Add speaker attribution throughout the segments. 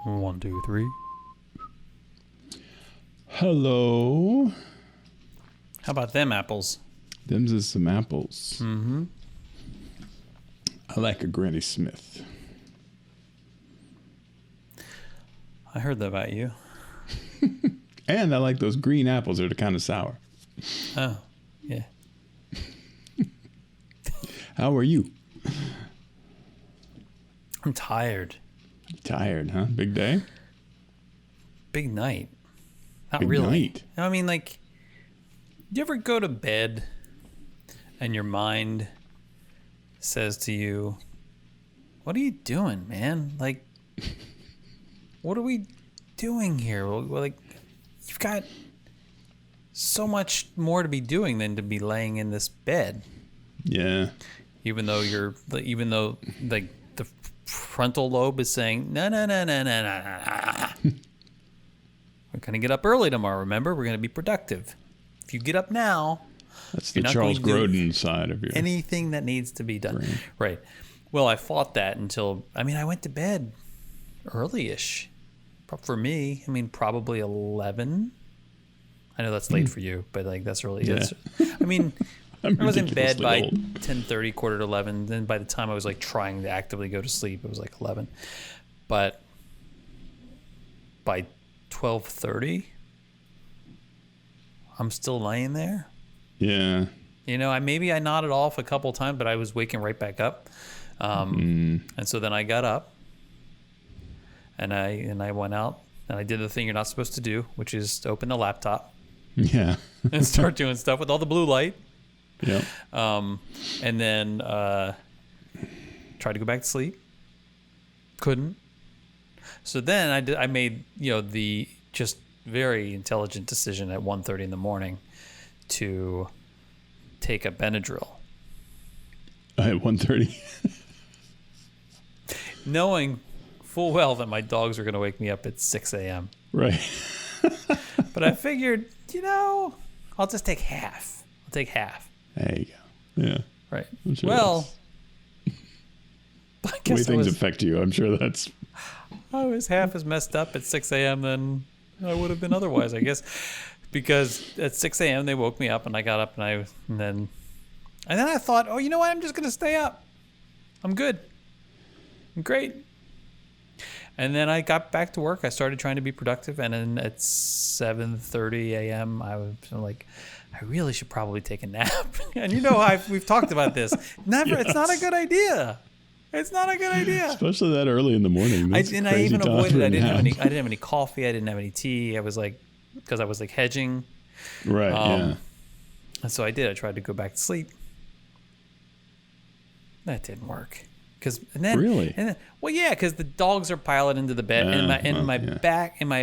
Speaker 1: 1, 2, 3.
Speaker 2: Hello.
Speaker 1: How about them apples?
Speaker 2: Them's is some apples.
Speaker 1: Mm-hmm.
Speaker 2: I like a Granny Smith.
Speaker 1: I heard that about you.
Speaker 2: And I like those green apples. They're kind of sour.
Speaker 1: Oh, yeah.
Speaker 2: How are you?
Speaker 1: I'm tired.
Speaker 2: Tired, huh? Big day?
Speaker 1: Big night. Not
Speaker 2: Big
Speaker 1: really.
Speaker 2: night.
Speaker 1: I mean, like, you ever go to bed and your mind says to you, what are you doing, man? Like, what are we doing here? Well, like, you've got so much more to be doing than to be laying in this bed.
Speaker 2: Yeah.
Speaker 1: Even though like the frontal lobe is saying, no. We're going to get up early tomorrow, remember? We're going to be productive. If you get up now,
Speaker 2: That's the Charles Grodin side of your
Speaker 1: anything that needs to be done.
Speaker 2: brain.
Speaker 1: Right. Well, I fought that until, I went to bed early-ish. For me, probably 11. I know that's late for you, but like that's early.
Speaker 2: Yeah.
Speaker 1: I was in bed by
Speaker 2: old.
Speaker 1: 10:30, quarter to 11. Then by the time I was like trying to actively go to sleep, it was like 11. But by 12:30, I'm still laying there.
Speaker 2: Yeah.
Speaker 1: Maybe I nodded off a couple of times, but I was waking right back up. And so then I got up and I went out and I did the thing you're not supposed to do, which is to open the laptop
Speaker 2: Yeah.
Speaker 1: and start doing stuff with all the blue light.
Speaker 2: Yep.
Speaker 1: And then tried to go back to sleep. Couldn't. So then I made, the just very intelligent decision at 1:30 in the morning to take a Benadryl.
Speaker 2: At 1:30.
Speaker 1: Knowing full well that my dogs were going to wake me up at 6 a.m.
Speaker 2: Right.
Speaker 1: But I figured, I'll just take half. I'll take half.
Speaker 2: There you go. Yeah.
Speaker 1: Right.
Speaker 2: I'm sure
Speaker 1: Well, I
Speaker 2: the way
Speaker 1: guess
Speaker 2: things affect you, I'm sure that's...
Speaker 1: I was half as messed up at 6 a.m. than I would have been otherwise, I guess. Because at 6 a.m. they woke me up and I got up and then I thought, oh, you know what? I'm just going to stay up. I'm good. I'm great. And then I got back to work. I started trying to be productive. And then at 7:30 a.m., I was like, I really should probably take a nap. And we've talked about this. Never.
Speaker 2: Yes.
Speaker 1: It's not a good idea. It's not a good idea.
Speaker 2: Especially that early in the morning.
Speaker 1: I even avoided. I didn't have any coffee. I didn't have any tea. I was like, because I was like hedging.
Speaker 2: Right. Yeah.
Speaker 1: And so I did. I tried to go back to sleep. That didn't work.
Speaker 2: Really?
Speaker 1: Well, yeah, because the dogs are piled into the bed, and my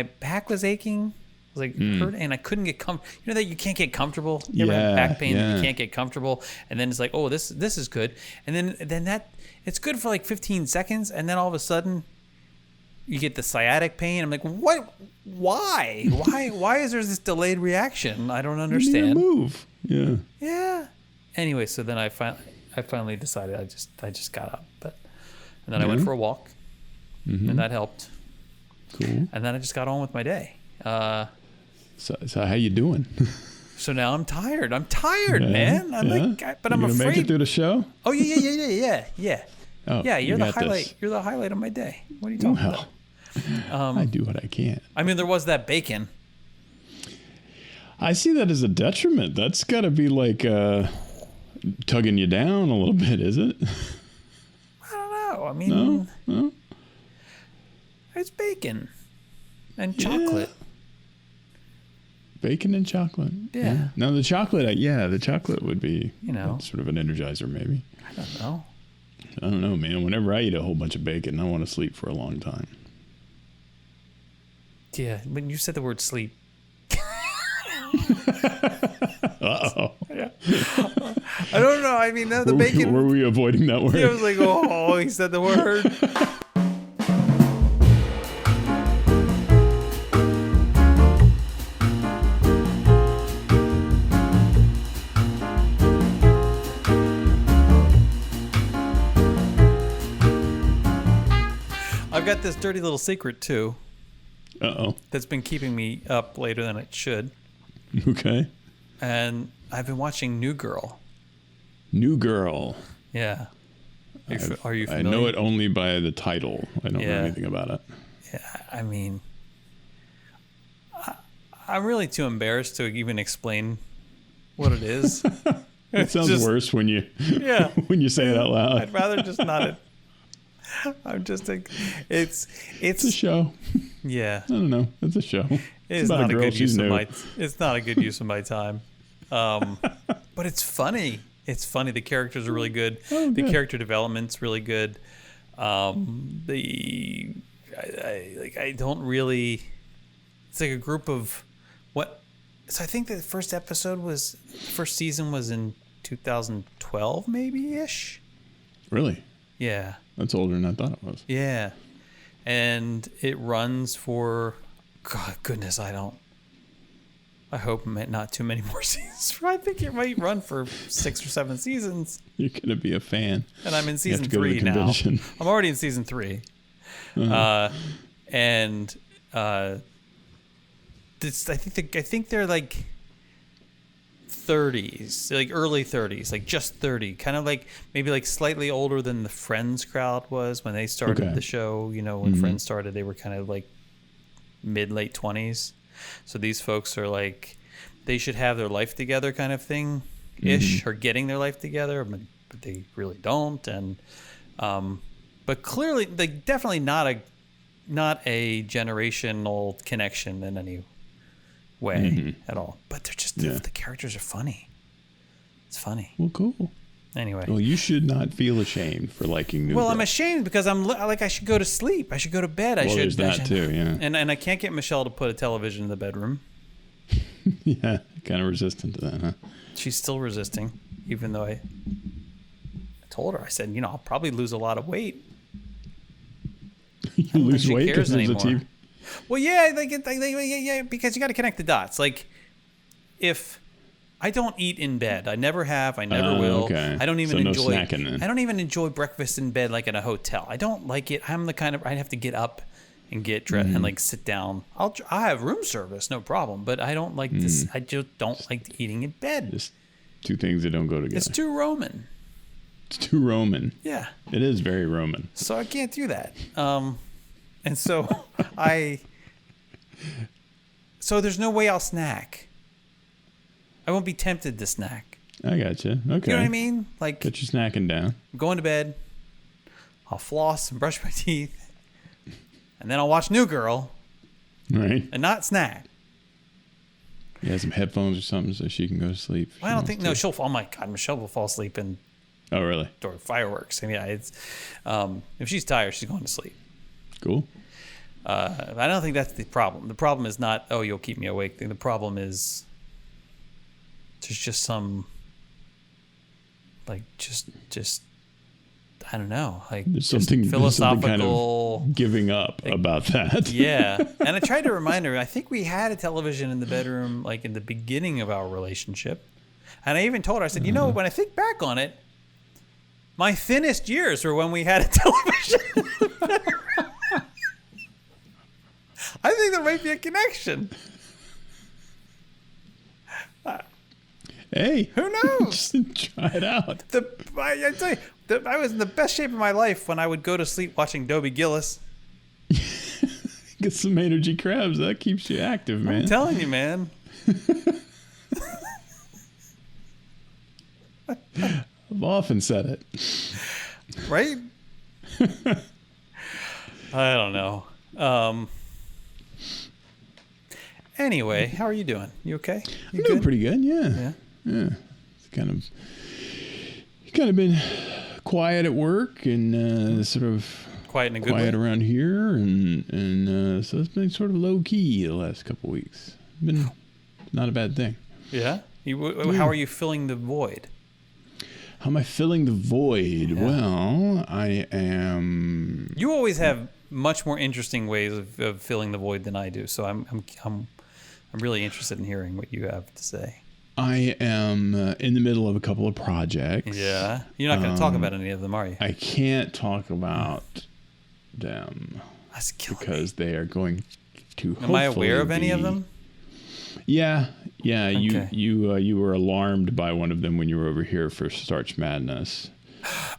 Speaker 1: back was aching. It was like hurting, and I couldn't get comfortable. You know that you can't get comfortable. You ever have back pain and you can't get comfortable, and then it's like, oh, this is good, and then that it's good for like 15 seconds, and then all of a sudden you get the sciatic pain. I'm like, what? Why? Why is there this delayed reaction? I don't understand.
Speaker 2: You need to move. Yeah.
Speaker 1: Yeah. Anyway, so then I finally decided I just got up, and then I went for a walk, and that helped.
Speaker 2: Cool.
Speaker 1: And then I just got on with my day.
Speaker 2: So how you doing?
Speaker 1: So now I'm tired. Man. I'm
Speaker 2: gonna
Speaker 1: afraid.
Speaker 2: Make it through the show?
Speaker 1: Oh yeah.
Speaker 2: Oh,
Speaker 1: Yeah, you're the highlight.
Speaker 2: This.
Speaker 1: You're the highlight of my day. What are you talking about?
Speaker 2: I do what I can.
Speaker 1: There was that bacon.
Speaker 2: I see that as a detriment. That's got to be like tugging you down a little bit, is it?
Speaker 1: I don't know.
Speaker 2: No?
Speaker 1: It's bacon and chocolate.
Speaker 2: Bacon and chocolate.
Speaker 1: Yeah.
Speaker 2: No, the chocolate. The chocolate would be sort of an energizer, maybe.
Speaker 1: I don't know.
Speaker 2: I don't know, man. Whenever I eat a whole bunch of bacon, I want to sleep for a long time.
Speaker 1: Yeah, when you said the word sleep.
Speaker 2: Uh-oh.
Speaker 1: Yeah. I don't know. The bacon.
Speaker 2: Were we avoiding that word?
Speaker 1: I was like, oh, he said the word. got this dirty little secret too.
Speaker 2: Uh-oh.
Speaker 1: That's been keeping me up later than it should.
Speaker 2: Okay.
Speaker 1: And I've been watching New Girl.
Speaker 2: New Girl.
Speaker 1: Yeah. Are you familiar?
Speaker 2: I know it only by the title. I don't know anything about it.
Speaker 1: Yeah, I mean, I'm really too embarrassed to even explain what it is.
Speaker 2: It sounds worse when you when you say it out loud.
Speaker 1: I'd rather just not. I'm just like, it's
Speaker 2: a show.
Speaker 1: Yeah.
Speaker 2: I don't know. It's a show.
Speaker 1: It's not a good use of my. It's not a good use of my time. But it's funny. It's funny. The characters are really good.
Speaker 2: Oh,
Speaker 1: the
Speaker 2: good.
Speaker 1: Character development's really good. I don't really. It's like a group of what. So I think the first season was in 2012, maybe ish.
Speaker 2: Really?
Speaker 1: Yeah.
Speaker 2: That's older than I thought it was.
Speaker 1: Yeah. And it runs for, goodness, I hope not too many more seasons. I think it might run for 6 or 7 seasons.
Speaker 2: You're going to be a fan.
Speaker 1: And I'm in season 3 now. I'm already in season 3. Uh-huh. I think they're like 30s, like early 30s, like just 30, kind of like maybe like slightly older than the Friends crowd was when they started the show. You know, when Friends started, they were kind of like late 20s. So these folks are like, they should have their life together kind of thing ish, or getting their life together, but they really don't. And but clearly, like, definitely not a generational connection in any way at all. But they're just the characters are funny. It's funny.
Speaker 2: Well, cool.
Speaker 1: Anyway.
Speaker 2: Well, you should not feel ashamed for liking New Girl.
Speaker 1: I'm ashamed because I'm like, I should go to sleep. I should go to bed.
Speaker 2: There's that too, yeah.
Speaker 1: And I can't get Michelle to put a television in the bedroom.
Speaker 2: Yeah, kind of resistant to that, huh?
Speaker 1: She's still resisting, even though I told her. I said, I'll probably lose a lot of weight.
Speaker 2: You lose weight because there's a TV.
Speaker 1: Well, yeah, because you got to connect the dots. Like, if I don't eat in bed, I never have, I never will. Okay. I don't even enjoy. No snacking then. I don't even enjoy breakfast in bed like in a hotel. I don't like it. I'm the kind of, I have to get up and get dressed and like sit down. I have room service, no problem. But I don't like this. I just don't like eating in bed.
Speaker 2: Just two things that don't go together.
Speaker 1: It's too Roman.
Speaker 2: It's too Roman.
Speaker 1: Yeah.
Speaker 2: It is very Roman.
Speaker 1: So I can't do that. And so so there's no way I'll snack. I won't be tempted to snack.
Speaker 2: I gotcha. Okay.
Speaker 1: You know what I mean? Like,
Speaker 2: get you snacking down.
Speaker 1: I'm going to bed. I'll floss and brush my teeth. And then I'll watch New Girl.
Speaker 2: Right.
Speaker 1: And not snack.
Speaker 2: Yeah, some headphones or something so she can go to sleep.
Speaker 1: Well, I don't think, oh my God, Michelle will fall asleep in.
Speaker 2: Oh, really?
Speaker 1: Or fireworks. And yeah, it's, if she's tired, she's going to sleep.
Speaker 2: Cool.
Speaker 1: I don't think that's the problem. The problem is not, you'll keep me awake. The problem is there's just some, like, just I don't know, like,
Speaker 2: there's something
Speaker 1: philosophical
Speaker 2: kind of giving up about that.
Speaker 1: Yeah. And I tried to remind her, I think we had a television in the bedroom, like, in the beginning of our relationship. And I even told her, I said, when I think back on it, my thinnest years were when we had a television in the bedroom. I think there might be a connection.
Speaker 2: Hey,
Speaker 1: who knows?
Speaker 2: Just try it out.
Speaker 1: I tell you, I was in the best shape of my life when I would go to sleep watching Dobie Gillis.
Speaker 2: Get some energy crabs. That keeps you active, man.
Speaker 1: I'm telling you, man.
Speaker 2: I've often said it.
Speaker 1: Right? I don't know. Anyway, how are you doing? You okay?
Speaker 2: I'm doing pretty good. Yeah. It's kind of been quiet at work and sort of
Speaker 1: quiet in a good way
Speaker 2: around here, and so it's been sort of low key the last couple of weeks. Been not a bad thing.
Speaker 1: Yeah. How are you filling the void?
Speaker 2: How am I filling the void? Yeah. Well, I am.
Speaker 1: You always have much more interesting ways of filling the void than I do, so I'm really interested in hearing what you have to say.
Speaker 2: I am in the middle of a couple of projects.
Speaker 1: Yeah. You're not going to talk about any of them, are you?
Speaker 2: I can't talk about them.
Speaker 1: That's killing
Speaker 2: because they are going to.
Speaker 1: Am I aware of any of them?
Speaker 2: Yeah.
Speaker 1: Okay.
Speaker 2: You were alarmed by one of them when you were over here for Starch Madness.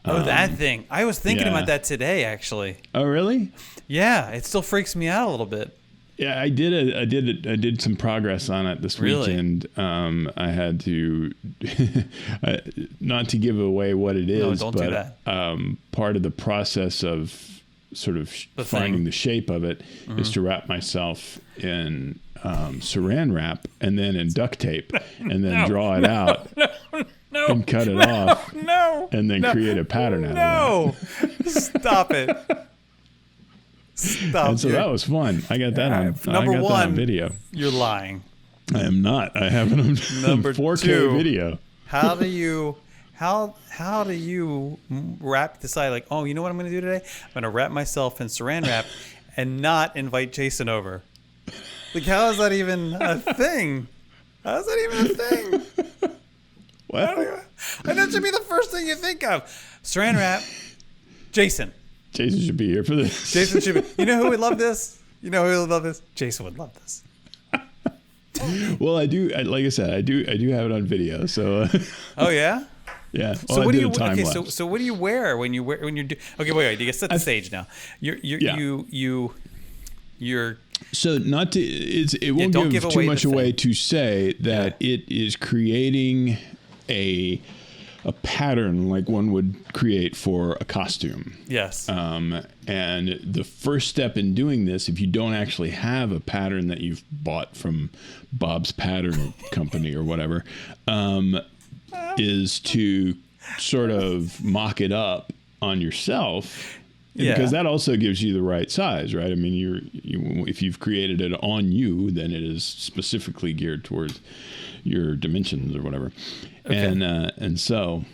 Speaker 1: Oh, that thing. I was thinking
Speaker 2: yeah.
Speaker 1: about that today, actually.
Speaker 2: Oh, really?
Speaker 1: Yeah, it still freaks me out a little bit.
Speaker 2: Yeah, I did some progress on it this weekend. I had to, not to give away what it is,
Speaker 1: don't do that.
Speaker 2: Part of the process of sort of finding the shape of it is to wrap myself in saran wrap and then in duct tape and then draw it out and cut it off and then create a pattern out of it.
Speaker 1: Stop it. Stop.
Speaker 2: And so that was fun. I got that on.
Speaker 1: Number
Speaker 2: that
Speaker 1: one,
Speaker 2: on video.
Speaker 1: You're lying.
Speaker 2: I am not. I have it on
Speaker 1: Number
Speaker 2: 4K
Speaker 1: two,
Speaker 2: video.
Speaker 1: How do you decide like, oh, you know what I'm going to do today? I'm going to wrap myself in saran wrap and not invite Jason over. Like, how is that even a thing? How is that even a thing?
Speaker 2: What?
Speaker 1: And that should be the first thing you think of. Saran wrap, Jason.
Speaker 2: Jason should be here for this.
Speaker 1: Jason should be. You know who would love this? Jason would love this.
Speaker 2: Well, I do. Like I said, I do have it on video. So.
Speaker 1: Oh yeah.
Speaker 2: Yeah.
Speaker 1: So
Speaker 2: well,
Speaker 1: what do you?
Speaker 2: Okay.
Speaker 1: So what do you wear when you do? Okay, wait. You set the stage now. You're.
Speaker 2: So not to. It won't give too much away to say that it is creating a pattern like one would create for a costume.
Speaker 1: Yes.
Speaker 2: And the first step in doing this, if you don't actually have a pattern that you've bought from Bob's Pattern Company or whatever, is to sort of mock it up on yourself. Yeah. Because that also gives you the right size, right? I mean, if you've created it on you, then it is specifically geared towards your dimensions or whatever. Okay. And so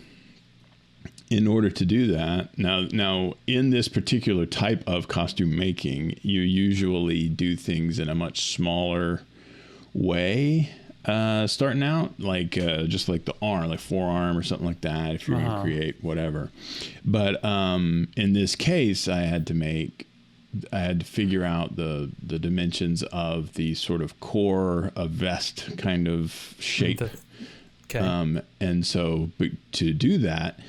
Speaker 2: in order to do that, now in this particular type of costume making, you usually do things in a much smaller way. Starting out, like just like the arm, like forearm or something like that, if you're going to create whatever. But in this case, I had to figure out the dimensions of the sort of core, a vest kind of shape. Okay. And so to do that,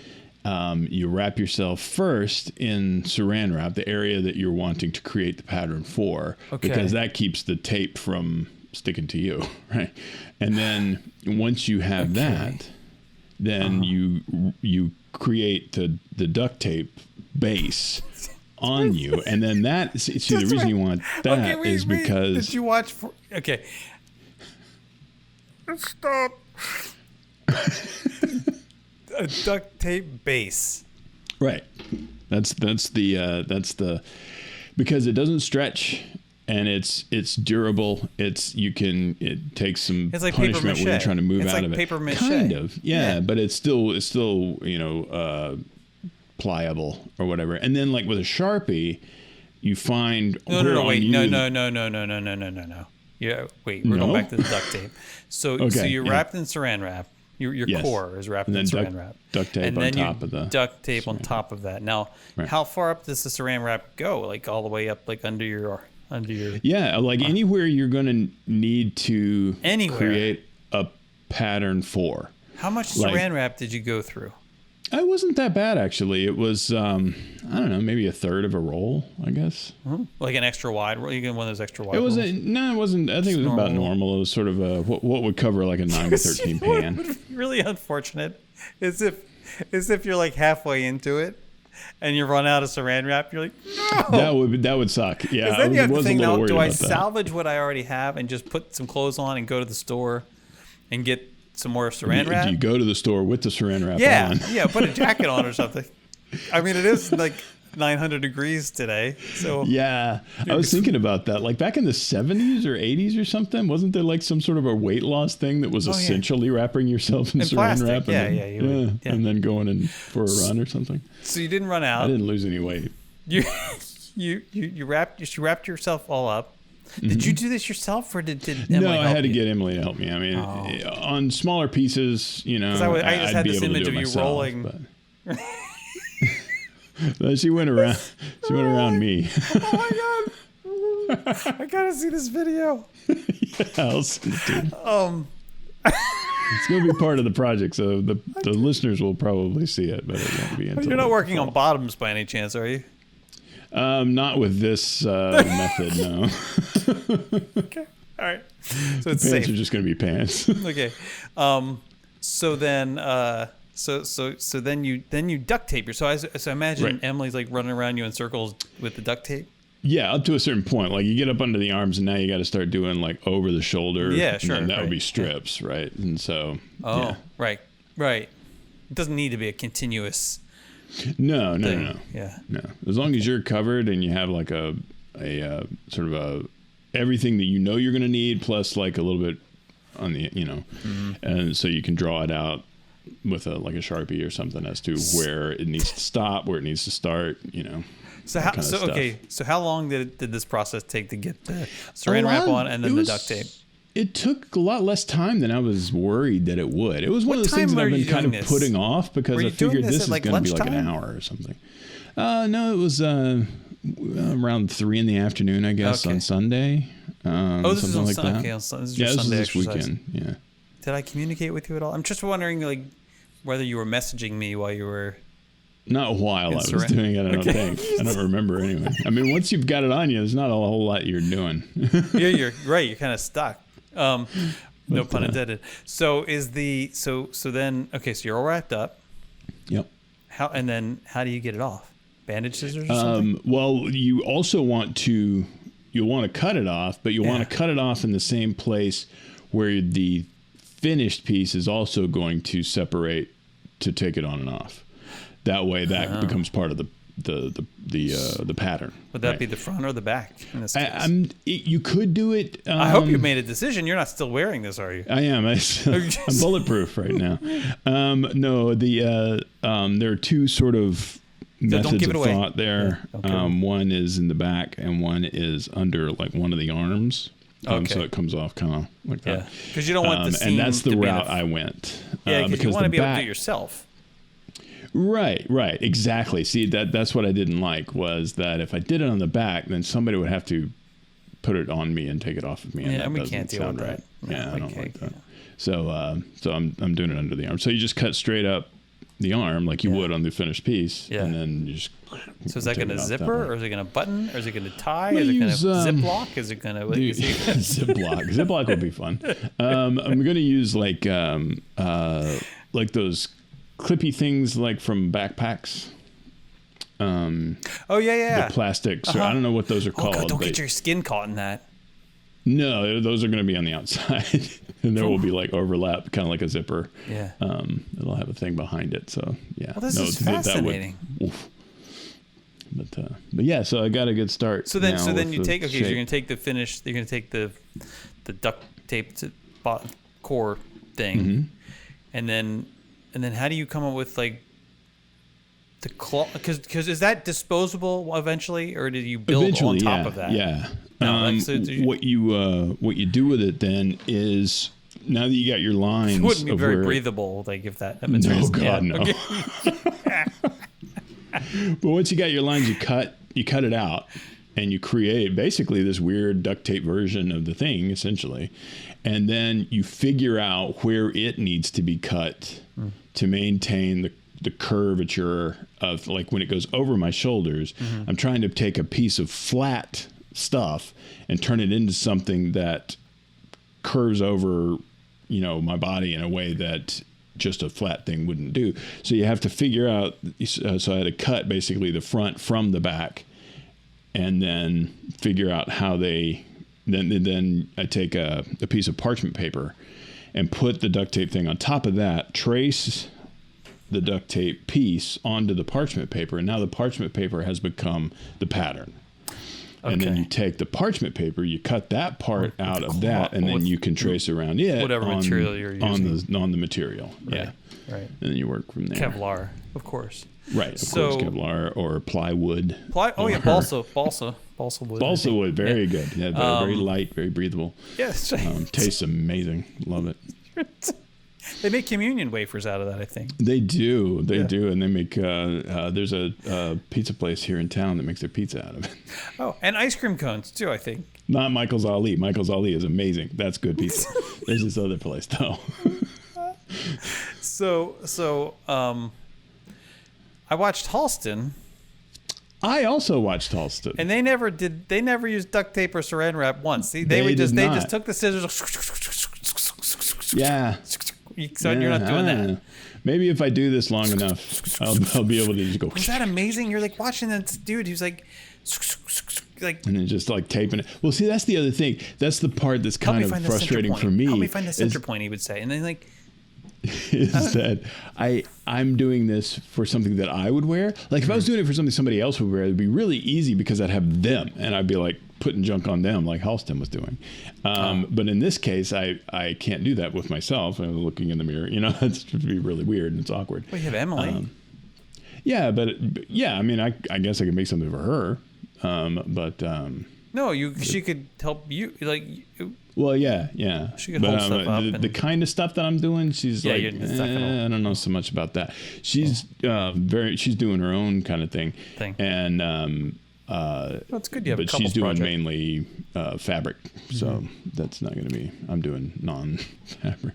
Speaker 2: you wrap yourself first in saran wrap, the area that you're wanting to create the pattern for, because that keeps the tape from sticking to you, right? And then once you have that, then you create the duct tape base on you, and then the reason you want that is because
Speaker 1: did you watch? Stop. A duct tape base.
Speaker 2: Right. That's the because it doesn't stretch. And it's durable. It takes some punishment when you're trying to move out of it.
Speaker 1: Paper mache.
Speaker 2: Kind of, yeah. But it's still pliable or whatever. And then like with a Sharpie, you find
Speaker 1: no. Yeah, wait. We're going back to the duct tape. So you're wrapped in saran wrap. Your core is wrapped in saran wrap.
Speaker 2: Duct tape on top of the
Speaker 1: duct tape on top of that. Now, how far up does the saran wrap go? Like all the way up, like under your
Speaker 2: anywhere you're going to need to create a pattern for.
Speaker 1: How much saran wrap did you go through?
Speaker 2: It wasn't that bad, actually. It was I don't know, maybe a third of a roll, I guess.
Speaker 1: Like an extra wide roll? You get one of those extra wide
Speaker 2: rolls? It wasn't. I think it was about normal. It was sort of what would cover like a 9 to 13 pan.
Speaker 1: What would be really unfortunate is if you're like halfway into it and you run out of saran wrap, you're like, no.
Speaker 2: That would suck. Yeah.
Speaker 1: Then you have to think, now, do I salvage what I already have and just put some clothes on and go to the store and get some more saran wrap?
Speaker 2: Do you go to the store with the saran wrap on?
Speaker 1: Yeah, put a jacket on or something. I mean, it is like 900 degrees today. So
Speaker 2: yeah, I was thinking about that. Like back in the 70s or 80s or something, wasn't there like some sort of a weight loss thing that was essentially wrapping yourself in saran
Speaker 1: plastic.
Speaker 2: wrap? And then going in for a run or something.
Speaker 1: So you didn't run out.
Speaker 2: I didn't lose any weight.
Speaker 1: You wrapped yourself all up. Did you do this yourself, or did Emily
Speaker 2: No, I had to
Speaker 1: you?
Speaker 2: get Emily to help me. I mean, on smaller pieces,
Speaker 1: I just had this image of you rolling.
Speaker 2: She went around. She went around me.
Speaker 1: Oh my god! I gotta see this video.
Speaker 2: Yeah, I'll send it to you. It's going to be part of the project, so the listeners will probably see it, but it won't be until.
Speaker 1: You're not working on bottoms by any chance, are you?
Speaker 2: Not with this method, no.
Speaker 1: Okay. All right. So it's
Speaker 2: Pants
Speaker 1: safe.
Speaker 2: are just going to be pants.
Speaker 1: Okay. So then, so then you duct tape. So I imagine
Speaker 2: Right.
Speaker 1: Emily's like running around you in circles with the duct tape.
Speaker 2: Yeah, up to a certain point. Like you get up under the arms, and now you got to start doing like over the shoulder.
Speaker 1: Yeah, sure.
Speaker 2: And that would
Speaker 1: right.
Speaker 2: be strips, right? And so.
Speaker 1: Oh,
Speaker 2: yeah.
Speaker 1: right. It doesn't need to be a continuous.
Speaker 2: No.
Speaker 1: Yeah.
Speaker 2: No. As long as you're covered and you have like a sort of a everything that you know you're going to need, plus like a little bit on the and so you can draw it out with a Sharpie or something as to where it needs to stop, where it needs to start.
Speaker 1: So how long did this process take to get the saran wrap on and then the duct tape?
Speaker 2: It took a lot less time than I was worried that it would. It was one of those things that I've been kind of putting off because I figured this is going to be like an hour or something. No, it was around 3 p.m, I guess, on Sunday.
Speaker 1: This is on
Speaker 2: like
Speaker 1: Sunday.
Speaker 2: that.
Speaker 1: Okay, this is
Speaker 2: Yeah,
Speaker 1: your
Speaker 2: this
Speaker 1: Sunday
Speaker 2: is this
Speaker 1: exercise.
Speaker 2: weekend. Yeah.
Speaker 1: Did I communicate with you at all? I'm just wondering, like, whether you were messaging me while you were.
Speaker 2: Not while I was doing it, I don't think. I don't remember anyway. I mean, once you've got it on you, there's not a whole lot you're doing.
Speaker 1: Yeah, you're right. You're kind of stuck. No pun intended. So then you're all wrapped up.
Speaker 2: Yep.
Speaker 1: How do you get it off? Bandage scissors or something?
Speaker 2: Well, you also want to cut it off, but you want to cut it off in the same place where the finished piece is also going to separate to take it on and off. That way, that becomes part of the pattern.
Speaker 1: Would that be the front or the back in this case?
Speaker 2: You could do it.
Speaker 1: I hope you made a decision. You're not still wearing this, are you?
Speaker 2: I am. I'm bulletproof right now. No, there are two sort of methods of thought there. Yeah, one is in the back, and one is under like one of the arms. So it comes off kind of like that. Yeah,
Speaker 1: because you don't want the seam.
Speaker 2: And that's the route I went.
Speaker 1: Yeah, because you want to be able to do it yourself.
Speaker 2: Right, exactly. See, that's what I didn't like was that if I did it on the back, then somebody would have to put it on me and take it off of me.
Speaker 1: And we can't deal with that.
Speaker 2: Yeah, I don't like that. So I'm doing it under the arm. So you just cut straight up the arm like you would on the finished piece, and then you just.
Speaker 1: So is that going to zipper, or is it going to button, or is it going to tie? Is it going to ziplock? Is it going to
Speaker 2: ziplock? Ziplock would be fun. I'm going to use like those clippy things like from backpacks. The plastic. I don't know what those are called.
Speaker 1: God, don't get your skin caught in that.
Speaker 2: No, those are going to be on the outside, and there will be like overlap, kind of like a zipper.
Speaker 1: Yeah.
Speaker 2: It'll have a thing behind it. So yeah.
Speaker 1: Well, this is fascinating.
Speaker 2: But yeah, so I got a good start.
Speaker 1: So then you take you're going to take the finish. You're going to take the duct tape to core thing, and then how do you come up with like the cloth? Because is that disposable eventually, or do you build on top of that?
Speaker 2: Yeah.
Speaker 1: No,
Speaker 2: what you do with it then is now that you got your lines.
Speaker 1: It wouldn't be very breathable, like if that.
Speaker 2: No, God, no.
Speaker 1: Okay.
Speaker 2: But once you got your lines, you cut it out, and you create basically this weird duct tape version of the thing, essentially, and then you figure out where it needs to be cut to maintain the curvature of, like, when it goes over my shoulders. I'm trying to take a piece of flat stuff and turn it into something that curves over, my body in a way that just a flat thing wouldn't do. So you have to figure out. So I had to cut basically the front from the back, and then figure out how they. Then I take a piece of parchment paper and put the duct tape thing on top of that. Trace the duct tape piece onto the parchment paper, and now the parchment paper has become the pattern. Okay. And then you take the parchment paper, you cut that part out of that, and then you can trace around it
Speaker 1: whatever material you're using
Speaker 2: on the material.
Speaker 1: Right.
Speaker 2: Right. And then you work from there.
Speaker 1: Kevlar, of course.
Speaker 2: Right. Of course, Kevlar or plywood.
Speaker 1: Balsa wood.
Speaker 2: Balsa wood, very good. Yeah, very light, very breathable.
Speaker 1: Yes.
Speaker 2: Tastes amazing. Love it.
Speaker 1: They make communion wafers out of that, I think.
Speaker 2: They do, and they make. There's a pizza place here in town that makes their pizza out of it.
Speaker 1: Oh, and ice cream cones too, I think.
Speaker 2: Not Michael's Ali. Michael's Ali is amazing. That's good pizza. There's this other place though.
Speaker 1: So, I watched Halston.
Speaker 2: I also watched Halston.
Speaker 1: And they never used duct tape or saran wrap once. They just took the scissors.
Speaker 2: Yeah.
Speaker 1: So you're not doing that.
Speaker 2: Maybe if I do this long enough, I'll be able to just go.
Speaker 1: Was that amazing? You're like watching this dude who's like,
Speaker 2: and then just like taping it. Well, see, that's the other thing. That's the part that's kind of frustrating for me.
Speaker 1: Help me find the center point, he would say. And then like,
Speaker 2: is that I'm doing this for something that I would wear. Like if I was doing it for something somebody else would wear, it'd be really easy because I'd have them and I'd be like putting junk on them like Halston was doing. But in this case, I can't do that with myself. I'm looking in the mirror, it's to be really weird and it's awkward.
Speaker 1: Well, you have Emily.
Speaker 2: Yeah, I mean, I guess I could make something for her.
Speaker 1: No, she could help you
Speaker 2: Well, yeah.
Speaker 1: She could hold stuff up.
Speaker 2: The kind of stuff that I'm doing, she's like, I don't know so much about that. She's she's doing her own kind of thing. And
Speaker 1: it's good you have a couple
Speaker 2: she's doing
Speaker 1: projects.
Speaker 2: mainly fabric, so that's not going to be. I'm doing non-fabric.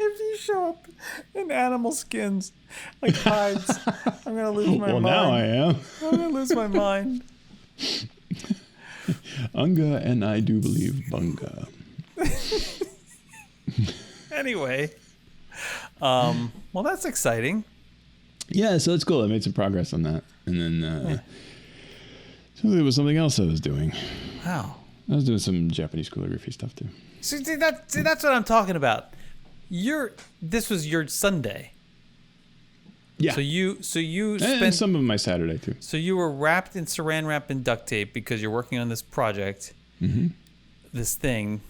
Speaker 1: If you show up in animal skins, like hides, I'm going to lose my mind.
Speaker 2: Well, now I am.
Speaker 1: I'm going to lose my mind.
Speaker 2: Unga and I do believe bunga.
Speaker 1: Anyway, well, that's exciting.
Speaker 2: Yeah, so it's cool. I made some progress on that. And then so there was something else I was doing.
Speaker 1: Wow.
Speaker 2: I was doing some Japanese calligraphy stuff too.
Speaker 1: See, that's what I'm talking about. This was your Sunday.
Speaker 2: Yeah.
Speaker 1: So you spent
Speaker 2: and some of my Saturday too.
Speaker 1: So you were wrapped in saran wrap and duct tape because you're working on this project, this thing,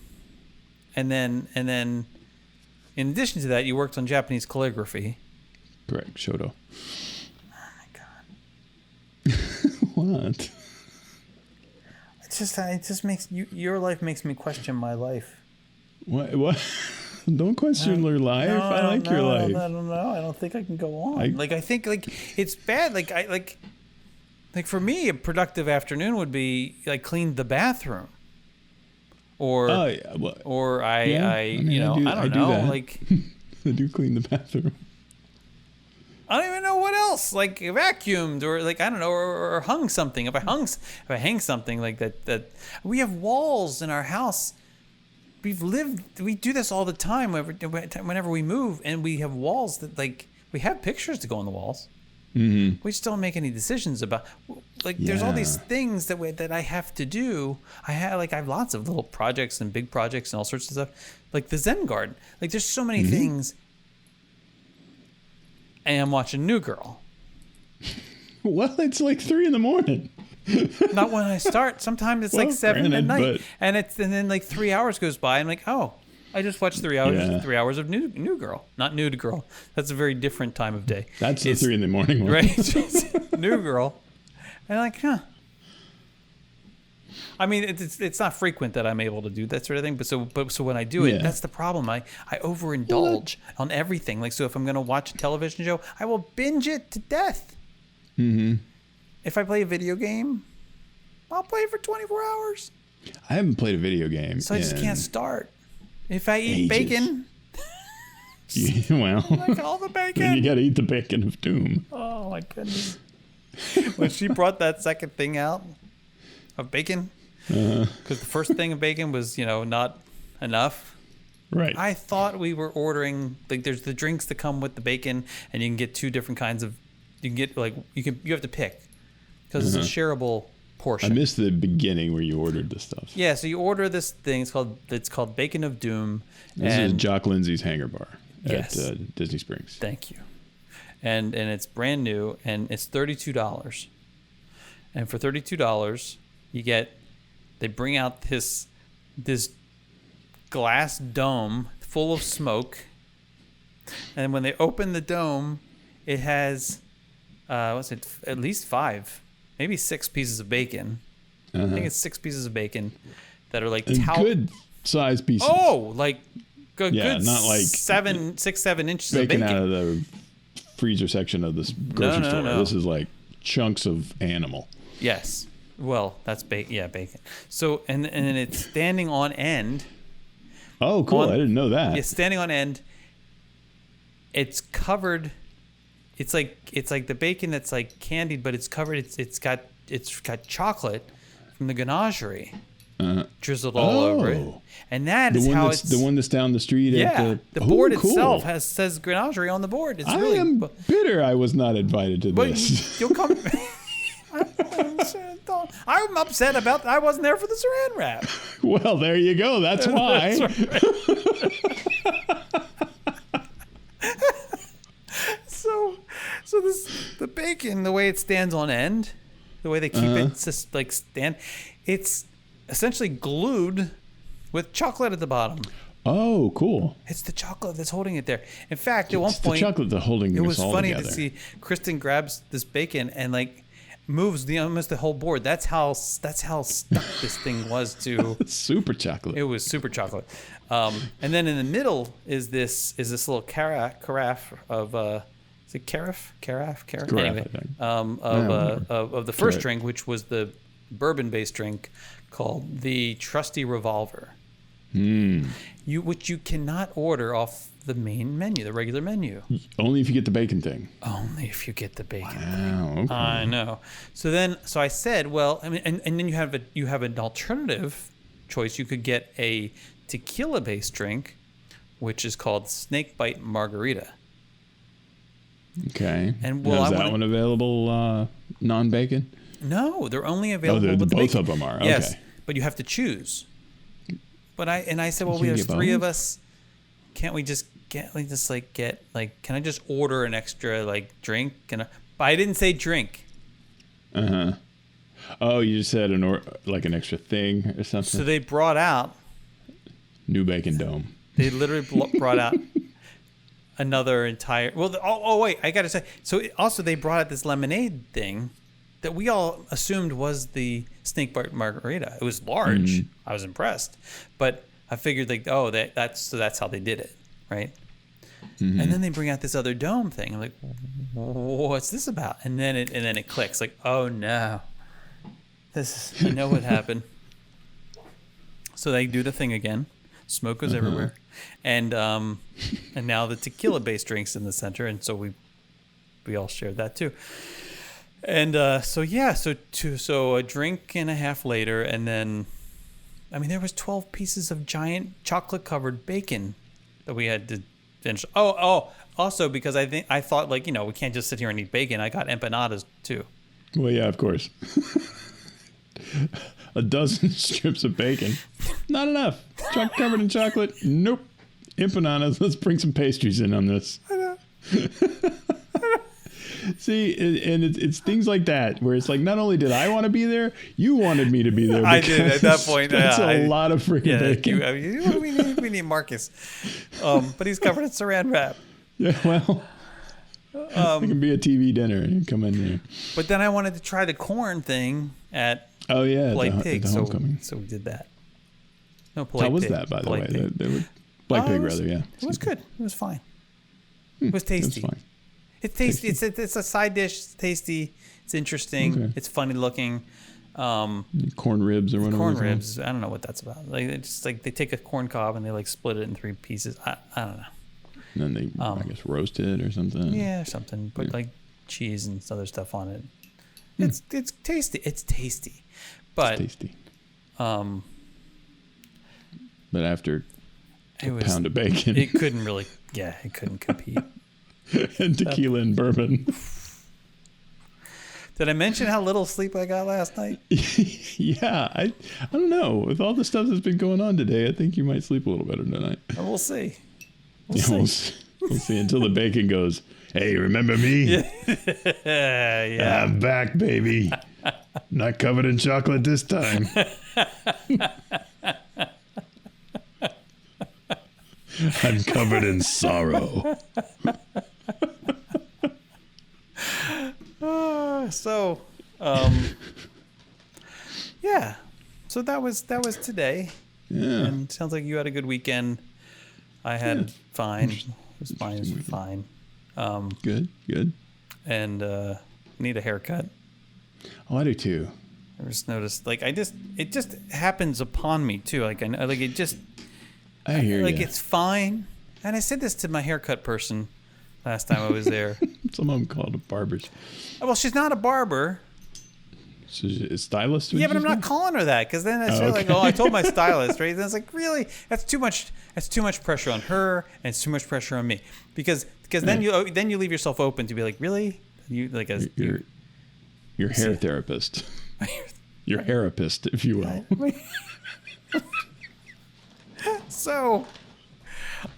Speaker 1: and then in addition to that, you worked on Japanese calligraphy.
Speaker 2: Correct, Shoto.
Speaker 1: Oh my god.
Speaker 2: What?
Speaker 1: It just makes your life makes me question my life.
Speaker 2: What? Don't question your life. I like your life.
Speaker 1: I don't know. I don't think I can go on. I think it's bad. Like for me, a productive afternoon would be like clean the bathroom, or I don't know. Like
Speaker 2: I do clean the bathroom.
Speaker 1: I don't even know what else. Like vacuumed or like I don't know or hung something. If I hang something like that we have walls in our house. We do this all the time whenever we move, and we have walls that we have pictures to go on the walls. Mm-hmm. We just don't make any decisions about there's all these things that I have to do. I have lots of little projects and big projects and all sorts of stuff, like the Zen garden. Like there's so many things. And I'm watching New Girl.
Speaker 2: Well, it's like 3 a.m.
Speaker 1: Not when I start. Sometimes it's like 7 at night, and then like 3 hours goes by. I'm like, oh, I just watched 3 hours. Yeah. 3 hours of New Girl, not Nude Girl. That's a very different time of day.
Speaker 2: That's the 3 a.m. one,
Speaker 1: right? New Girl, and I'm like, huh. I mean, it's not frequent that I'm able to do that sort of thing, but so when I do it, that's the problem. I overindulge on everything. Like so, if I'm going to watch a television show, I will binge it to death. Mm-hmm. If I play a video game, I'll play it for 24 hours.
Speaker 2: I haven't played a video game.
Speaker 1: So I just can't start. If I eat bacon.
Speaker 2: Well.
Speaker 1: Like all the bacon.
Speaker 2: Then you got to eat the bacon of doom.
Speaker 1: Oh, my goodness. When she brought that second thing out of bacon, because the first thing of bacon was, not enough.
Speaker 2: Right.
Speaker 1: I thought we were ordering, there's the drinks that come with the bacon, and you can get 2 different kinds of, you have to pick. Because it's a shareable portion.
Speaker 2: I missed the beginning where you ordered this stuff.
Speaker 1: Yeah, so you order this thing. It's called Bacon of Doom.
Speaker 2: This is Jock Lindsay's Hangar Bar at Disney Springs.
Speaker 1: Thank you. And it's brand new, and it's $32. And for $32, they bring out this glass dome full of smoke, and when they open the dome, it has at least 5. Maybe 6 pieces of bacon. I think it's 6 pieces of bacon that are like
Speaker 2: good size pieces.
Speaker 1: Oh, like good,
Speaker 2: not like
Speaker 1: 6-7 inches of
Speaker 2: bacon
Speaker 1: bacon
Speaker 2: out of the freezer section of this grocery store.
Speaker 1: No.
Speaker 2: This is like chunks of animal.
Speaker 1: Yes. Well, that's bacon. Yeah, bacon. So and it's standing on end.
Speaker 2: Oh, cool! I didn't know that.
Speaker 1: It's standing on end. It's covered. It's like the bacon that's like candied, but it's covered. It's got chocolate from the ganachery drizzled all over it, and that is how it's
Speaker 2: the one that's down the street.
Speaker 1: Yeah,
Speaker 2: at
Speaker 1: the board
Speaker 2: cool.
Speaker 1: itself says ganachery on the board. It's
Speaker 2: I
Speaker 1: really,
Speaker 2: am bitter. I was not invited to
Speaker 1: but
Speaker 2: this.
Speaker 1: you'll come. I'm upset about. I wasn't there for the Saran wrap.
Speaker 2: Well, there you go. That's why.
Speaker 1: That's right. So the bacon, the way it stands on end, the way they keep it just like stand, it's essentially glued with chocolate at the bottom.
Speaker 2: Oh, cool!
Speaker 1: It's the chocolate that's holding it there. In fact, at one point,
Speaker 2: the chocolate that's holding
Speaker 1: it was
Speaker 2: all
Speaker 1: funny
Speaker 2: together.
Speaker 1: to see Kristen grabs this bacon and like moves almost the whole board. That's how stuck this thing was to.
Speaker 2: Super chocolate.
Speaker 1: It was super chocolate. And then in the middle is this little carafe of is it carafe? Anyway, of the first drink, which was the bourbon-based drink called the Trusty Revolver. Which you cannot order off the main menu, the regular menu.
Speaker 2: Only if you get the bacon thing.
Speaker 1: Only if you get the bacon thing.
Speaker 2: Wow, okay.
Speaker 1: I know. So I said, well, I mean, and then you have an alternative choice. You could get a tequila-based drink, which is called Snakebite Margarita.
Speaker 2: Okay.
Speaker 1: And
Speaker 2: now, is that one available non-bacon?
Speaker 1: No, they're only available with
Speaker 2: both
Speaker 1: bacon.
Speaker 2: of them are.
Speaker 1: Yes,
Speaker 2: okay.
Speaker 1: but you have to choose. But I said, well, there's 3 of us. Can't we just get can I just order an extra like drink? But I didn't say drink.
Speaker 2: Oh, you just said an extra thing or something.
Speaker 1: So they brought out
Speaker 2: new bacon dome.
Speaker 1: They literally brought out another entire. Well, wait, I gotta say. So also they brought out this lemonade thing that we all assumed was the Snakebite Margarita. It was large. I was impressed, but I figured that's how they did it, right? And then they bring out this other dome thing. I'm like, what's this about? And then it clicks. Like, oh no, I know what happened. So they do the thing again. Smoke goes everywhere, and now the tequila-based drinks in the center, and so we all shared that too. And so a drink and a half later, and then, I mean, there was 12 pieces of giant chocolate-covered bacon that we had to finish. Also because I thought like, we can't just sit here and eat bacon. I got empanadas too.
Speaker 2: Well, yeah, of course. A dozen strips of bacon, not enough. Covered in chocolate, nope. Empanadas. Let's bring some pastries in on this.
Speaker 1: I know.
Speaker 2: See, and it's things like that where it's like, not only did I want to be there, you wanted me to be there.
Speaker 1: I did at that point.
Speaker 2: That's a lot of freaking bacon.
Speaker 1: We need Marcus, but he's covered in Saran wrap.
Speaker 2: Yeah, well, it can be a TV dinner and come in there.
Speaker 1: But then I wanted to try the corn thing at Polite Pig, so we did that. No, Polite Pig.
Speaker 2: How was that, by the way? They were Polite Pig, rather, yeah.
Speaker 1: It was good. It was fine. It was tasty.
Speaker 2: It was fine.
Speaker 1: It's tasty. It's a side dish. It's tasty. It's interesting. Okay. It's funny looking.
Speaker 2: Corn ribs or whatever.
Speaker 1: Corn ribs. I don't know what that's about. Like it's just like they take a corn cob and they like split it in 3 pieces. I don't know.
Speaker 2: And then they, I guess, roast it or something.
Speaker 1: Yeah, something. Put like cheese and other stuff on it. It's tasty. It's tasty, but
Speaker 2: it's tasty. But after a pound of bacon,
Speaker 1: it couldn't really. Yeah, it couldn't compete.
Speaker 2: And tequila and bourbon.
Speaker 1: Did I mention how little sleep I got last night?
Speaker 2: Yeah, I don't know. With all the stuff that's been going on today, I think you might sleep a little better tonight.
Speaker 1: We'll see.
Speaker 2: We'll see until the bacon goes, hey, remember me? Yeah. I'm back, baby. Not covered in chocolate this time. I'm covered in sorrow.
Speaker 1: So that was today.
Speaker 2: Yeah.
Speaker 1: And sounds like you had a good weekend. I had fine. It was fine. It was fine.
Speaker 2: Good.
Speaker 1: And need a haircut.
Speaker 2: Oh, I do too.
Speaker 1: I just noticed, like, it just happens upon me too. Like, I hear like, it's fine. And I said this to my haircut person last time I was there.
Speaker 2: Some of them called it barbers.
Speaker 1: Well, she's not a barber.
Speaker 2: She's a stylist?
Speaker 1: Yeah, but I'm not calling her that, because then it's like, I told my stylist, right? And it's like, really? That's too much pressure on her, and it's too much pressure on me. Because then you leave yourself open to be like, really? You like as
Speaker 2: your hair therapist. Your therapist, if you will.
Speaker 1: So,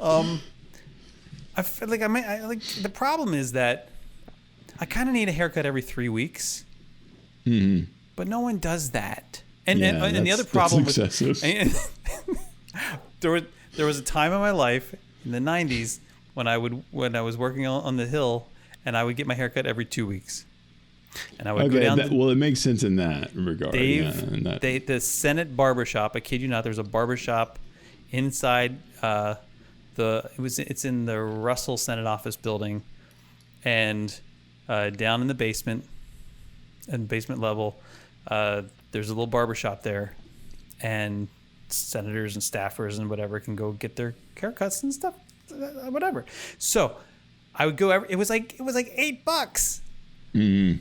Speaker 1: I feel like the problem is that I kind of need a haircut every 3 weeks.
Speaker 2: Mm-hmm.
Speaker 1: But no one does that. And the other problem was there was a time in my life in the 90s when I was working on the Hill, and I would get my haircut every 2 weeks. And I would go down.
Speaker 2: Well, it makes sense in that regard.
Speaker 1: The Senate barbershop. I kid you not. There's a barbershop inside it's in the Russell Senate office building, and down in the basement, and basement level, there's a little barbershop there, and senators and staffers and whatever can go get their haircuts and stuff, whatever. So I would go. It was like $8.
Speaker 2: Mm.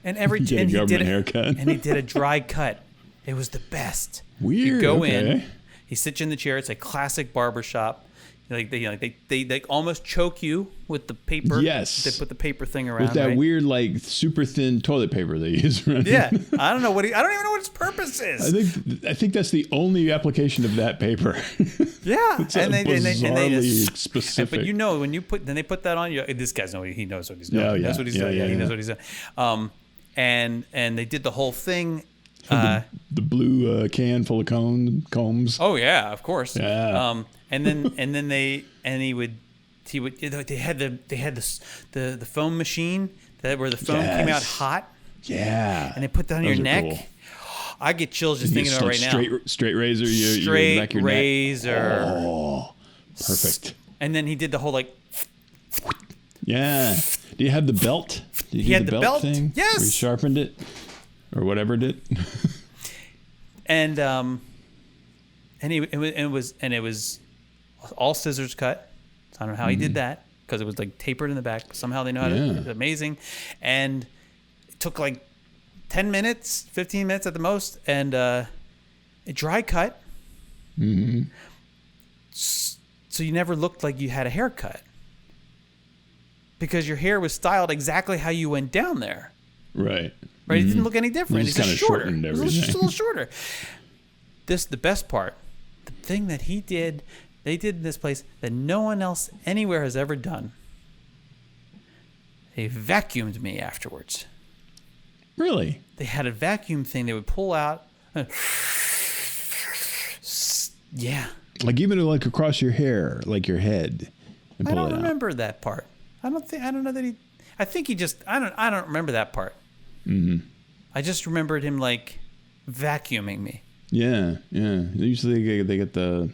Speaker 1: And he did a dry cut. It was the best.
Speaker 2: Weird.
Speaker 1: You go in, he sits you in the chair. It's a classic barbershop. Like they almost choke you with the paper.
Speaker 2: Yes.
Speaker 1: They put the paper thing around.
Speaker 2: With that
Speaker 1: right?
Speaker 2: weird, like, super thin toilet paper they use. Right?
Speaker 1: Yeah. I don't even know what its purpose is.
Speaker 2: I think that's the only application of that paper.
Speaker 1: Yeah.
Speaker 2: It's bizarrely specific.
Speaker 1: But when they put that on you, this guy's he knows what he's doing.
Speaker 2: Oh, yeah.
Speaker 1: That's what he's doing. He knows what he's doing. And they did the whole thing.
Speaker 2: The blue can full of combs.
Speaker 1: Oh yeah, of course.
Speaker 2: Yeah.
Speaker 1: They had the foam machine where the foam came out hot.
Speaker 2: Yeah.
Speaker 1: And they put that on your neck. Cool. I get chills just thinking about it right now.
Speaker 2: Straight razor.
Speaker 1: Straight
Speaker 2: back your
Speaker 1: razor.
Speaker 2: Neck. Oh, perfect.
Speaker 1: And then he did the whole like.
Speaker 2: Yeah. Do you have the belt?
Speaker 1: He had the belt thing. Yes.
Speaker 2: Where he sharpened it, or whatever it did.
Speaker 1: And it was all scissors cut. So I don't know how he did that, because it was like tapered in the back. Somehow they know how to do it. Amazing. And it took like 10 minutes, 15 minutes at the most, and a dry cut.
Speaker 2: Mm-hmm.
Speaker 1: So you never looked like you had a haircut, because your hair was styled exactly how you went down there.
Speaker 2: Right.
Speaker 1: Right. It didn't look any different.
Speaker 2: It's just
Speaker 1: shorter.
Speaker 2: Shortened
Speaker 1: everything. It was just a little shorter. The best part, the thing that they did in this place that no one else anywhere has ever done. They vacuumed me afterwards.
Speaker 2: Really?
Speaker 1: They had a vacuum thing they would pull out. Yeah.
Speaker 2: Like even like across your hair, like your head. And
Speaker 1: I don't remember that part. I don't know that he. I think he just. I don't remember that part.
Speaker 2: Mm-hmm.
Speaker 1: I just remembered him like vacuuming me.
Speaker 2: Yeah. Usually they get the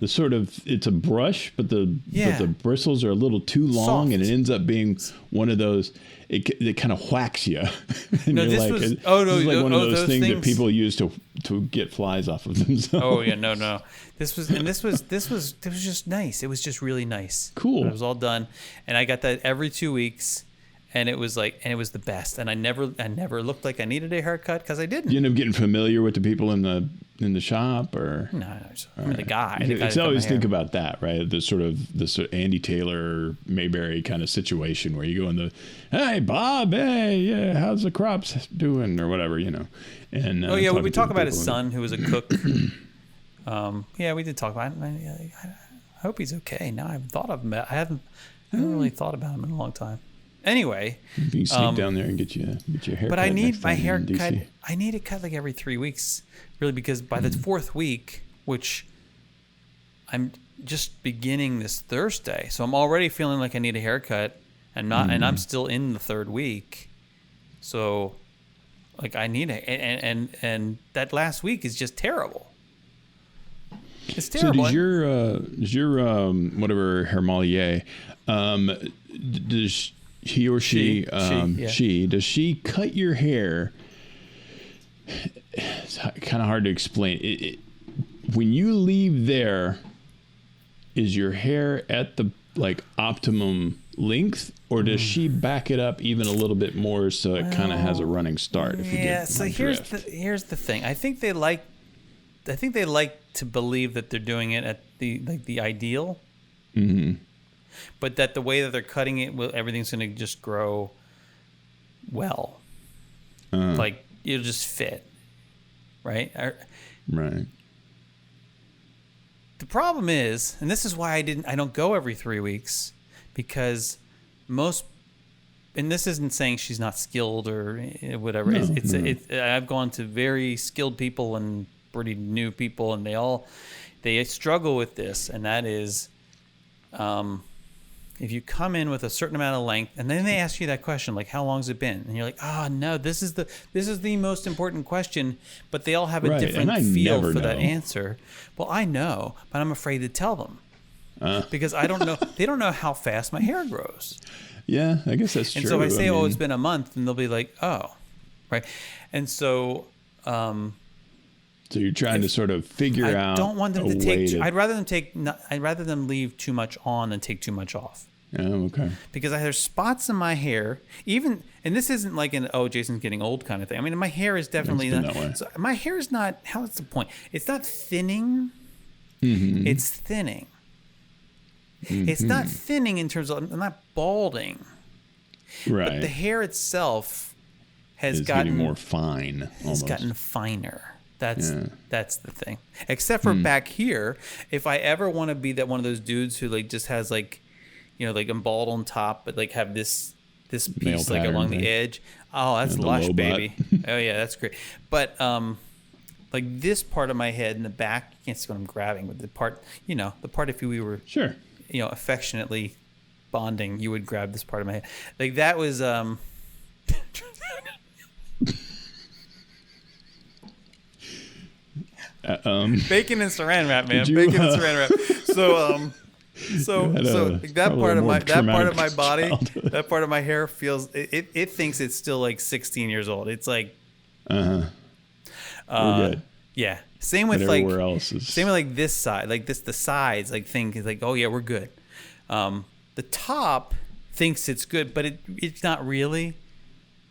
Speaker 2: sort of, it's a brush, but the bristles are a little too long. Soft. And it ends up being one of those. It kind of whacks you. And
Speaker 1: no,
Speaker 2: you're
Speaker 1: this
Speaker 2: like,
Speaker 1: was
Speaker 2: this is like one of those things that people use to get flies off of themselves.
Speaker 1: Oh yeah, no. This was just nice. It was just really nice.
Speaker 2: Cool.
Speaker 1: It was all done, and I got that every 2 weeks. And it was the best. And I never looked like I needed a haircut, because I didn't.
Speaker 2: You end up getting familiar with the people in the shop, or
Speaker 1: no, the guy.
Speaker 2: It's always think about that, right? The sort of Andy Taylor, Mayberry kind of situation where you go in the, hey Bob, hey, yeah, how's the crops doing, or whatever, And
Speaker 1: we talk about his son who was a cook. We did talk about him. I hope he's okay. Now I've thought of him. I haven't really thought about him in a long time. Anyway,
Speaker 2: you can sneak down there and get your hair.
Speaker 1: But I need my hair cut. I need it cut like every 3 weeks, really, because by the fourth week, which I'm just beginning this Thursday, so I'm already feeling like I need a haircut, and I'm still in the third week, so Like I need it, and that last week is just terrible. It's terrible.
Speaker 2: So does your whatever Hermalier, does he or she does she cut your hair? It's kind of hard to explain. When you leave there, is your hair at the like optimum length, or does she back it up even a little bit more so it kind of has a running start? If you get
Speaker 1: so here's the thing. I think they like to believe that they're doing it at the ideal, but that the way that they're cutting it, everything's going to just grow well, like it'll just fit, right?
Speaker 2: Right.
Speaker 1: The problem is, and this is why I don't go every 3 weeks, because and this isn't saying she's not skilled or whatever. No, I've gone to very skilled people and pretty new people, and they struggle with this, and that is, if you come in with a certain amount of length, and then they ask you that question, like, how long's it been? And you're like, oh no, this is the most important question, but they all have a different feel for that answer. Well, I know, but I'm afraid to tell them because I don't know. They don't know how fast my hair grows.
Speaker 2: Yeah, I guess that's true.
Speaker 1: And so if I say, it's been a month, and they'll be like, oh, right. And so,
Speaker 2: so you're trying to sort of figure out. I don't want them to take.
Speaker 1: I'd rather them leave too much on than take too much off.
Speaker 2: Oh, okay.
Speaker 1: Because there's spots in my hair, and this isn't like Jason's getting old kind of thing. I mean, my hair is definitely not. That way. So my hair is not. How's the point? It's not thinning. Mm-hmm. It's thinning. Mm-hmm. It's not thinning in terms of. I'm not balding.
Speaker 2: Right.
Speaker 1: But the hair itself has
Speaker 2: gotten
Speaker 1: gotten
Speaker 2: more fine.
Speaker 1: It's gotten finer. That's the thing. Except for back here, if I ever want to be that one of those dudes who like just has like, like I'm bald on top, but like have this piece like along the edge. Oh, that's lush, baby. Oh yeah, that's great. But like this part of my head in the back, you can't see what I'm grabbing, but the part if we were affectionately bonding, you would grab this part of my head. Like that was bacon and saran wrap, man. Bacon and saran wrap. So that part of my body, that part of my hair feels it thinks it's still like 16 years old. It's like
Speaker 2: we're good.
Speaker 1: Yeah. Same with like
Speaker 2: everywhere else is...
Speaker 1: Same with like this side, like the sides, like think is like, oh yeah, we're good. The top thinks it's good, but it's not really.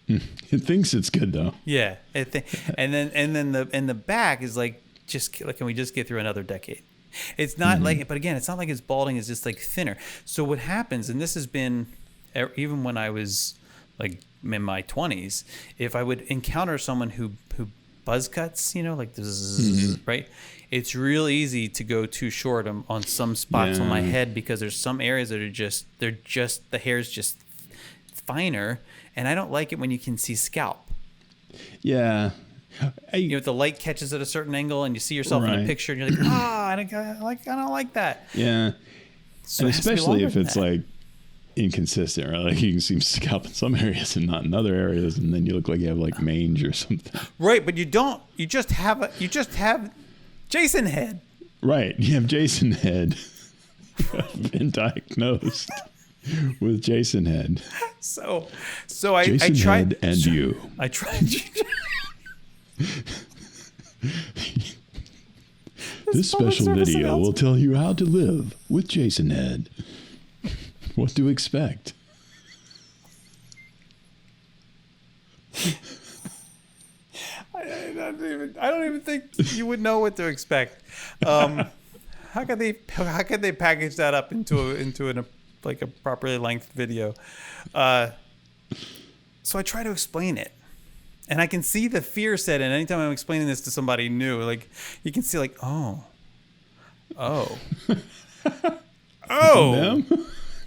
Speaker 2: It thinks it's good though.
Speaker 1: Yeah. And then the back is like, can we just get through another decade? It's not like, but again, it's not like it's balding. It's just like thinner. So what happens, and this has been even when I was like in my 20s, if I would encounter someone who buzz cuts, like this, right? It's real easy to go too short on some spots on my head because there's some areas that are the hair's just finer, and I don't like it when you can see scalp.
Speaker 2: Yeah.
Speaker 1: If the light catches at a certain angle and you see yourself in a picture and you're like, I don't like that.
Speaker 2: Yeah. So and especially if it's like inconsistent, right? Like you can see scalp in some areas and not in other areas, and then you look like you have like mange or something.
Speaker 1: Right, but you don't. You just have JasonHead.
Speaker 2: Right, you have JasonHead. Been diagnosed with JasonHead.
Speaker 1: So
Speaker 2: I tried and you.
Speaker 1: I tried.
Speaker 2: This special video will tell you how to live with JasonHead. What to expect.
Speaker 1: I don't even think you would know what to expect. How could they package that up into a properly length video? So I try to explain it. And I can see the fear set in anytime I'm explaining this to somebody new. Like, you can see, like, oh.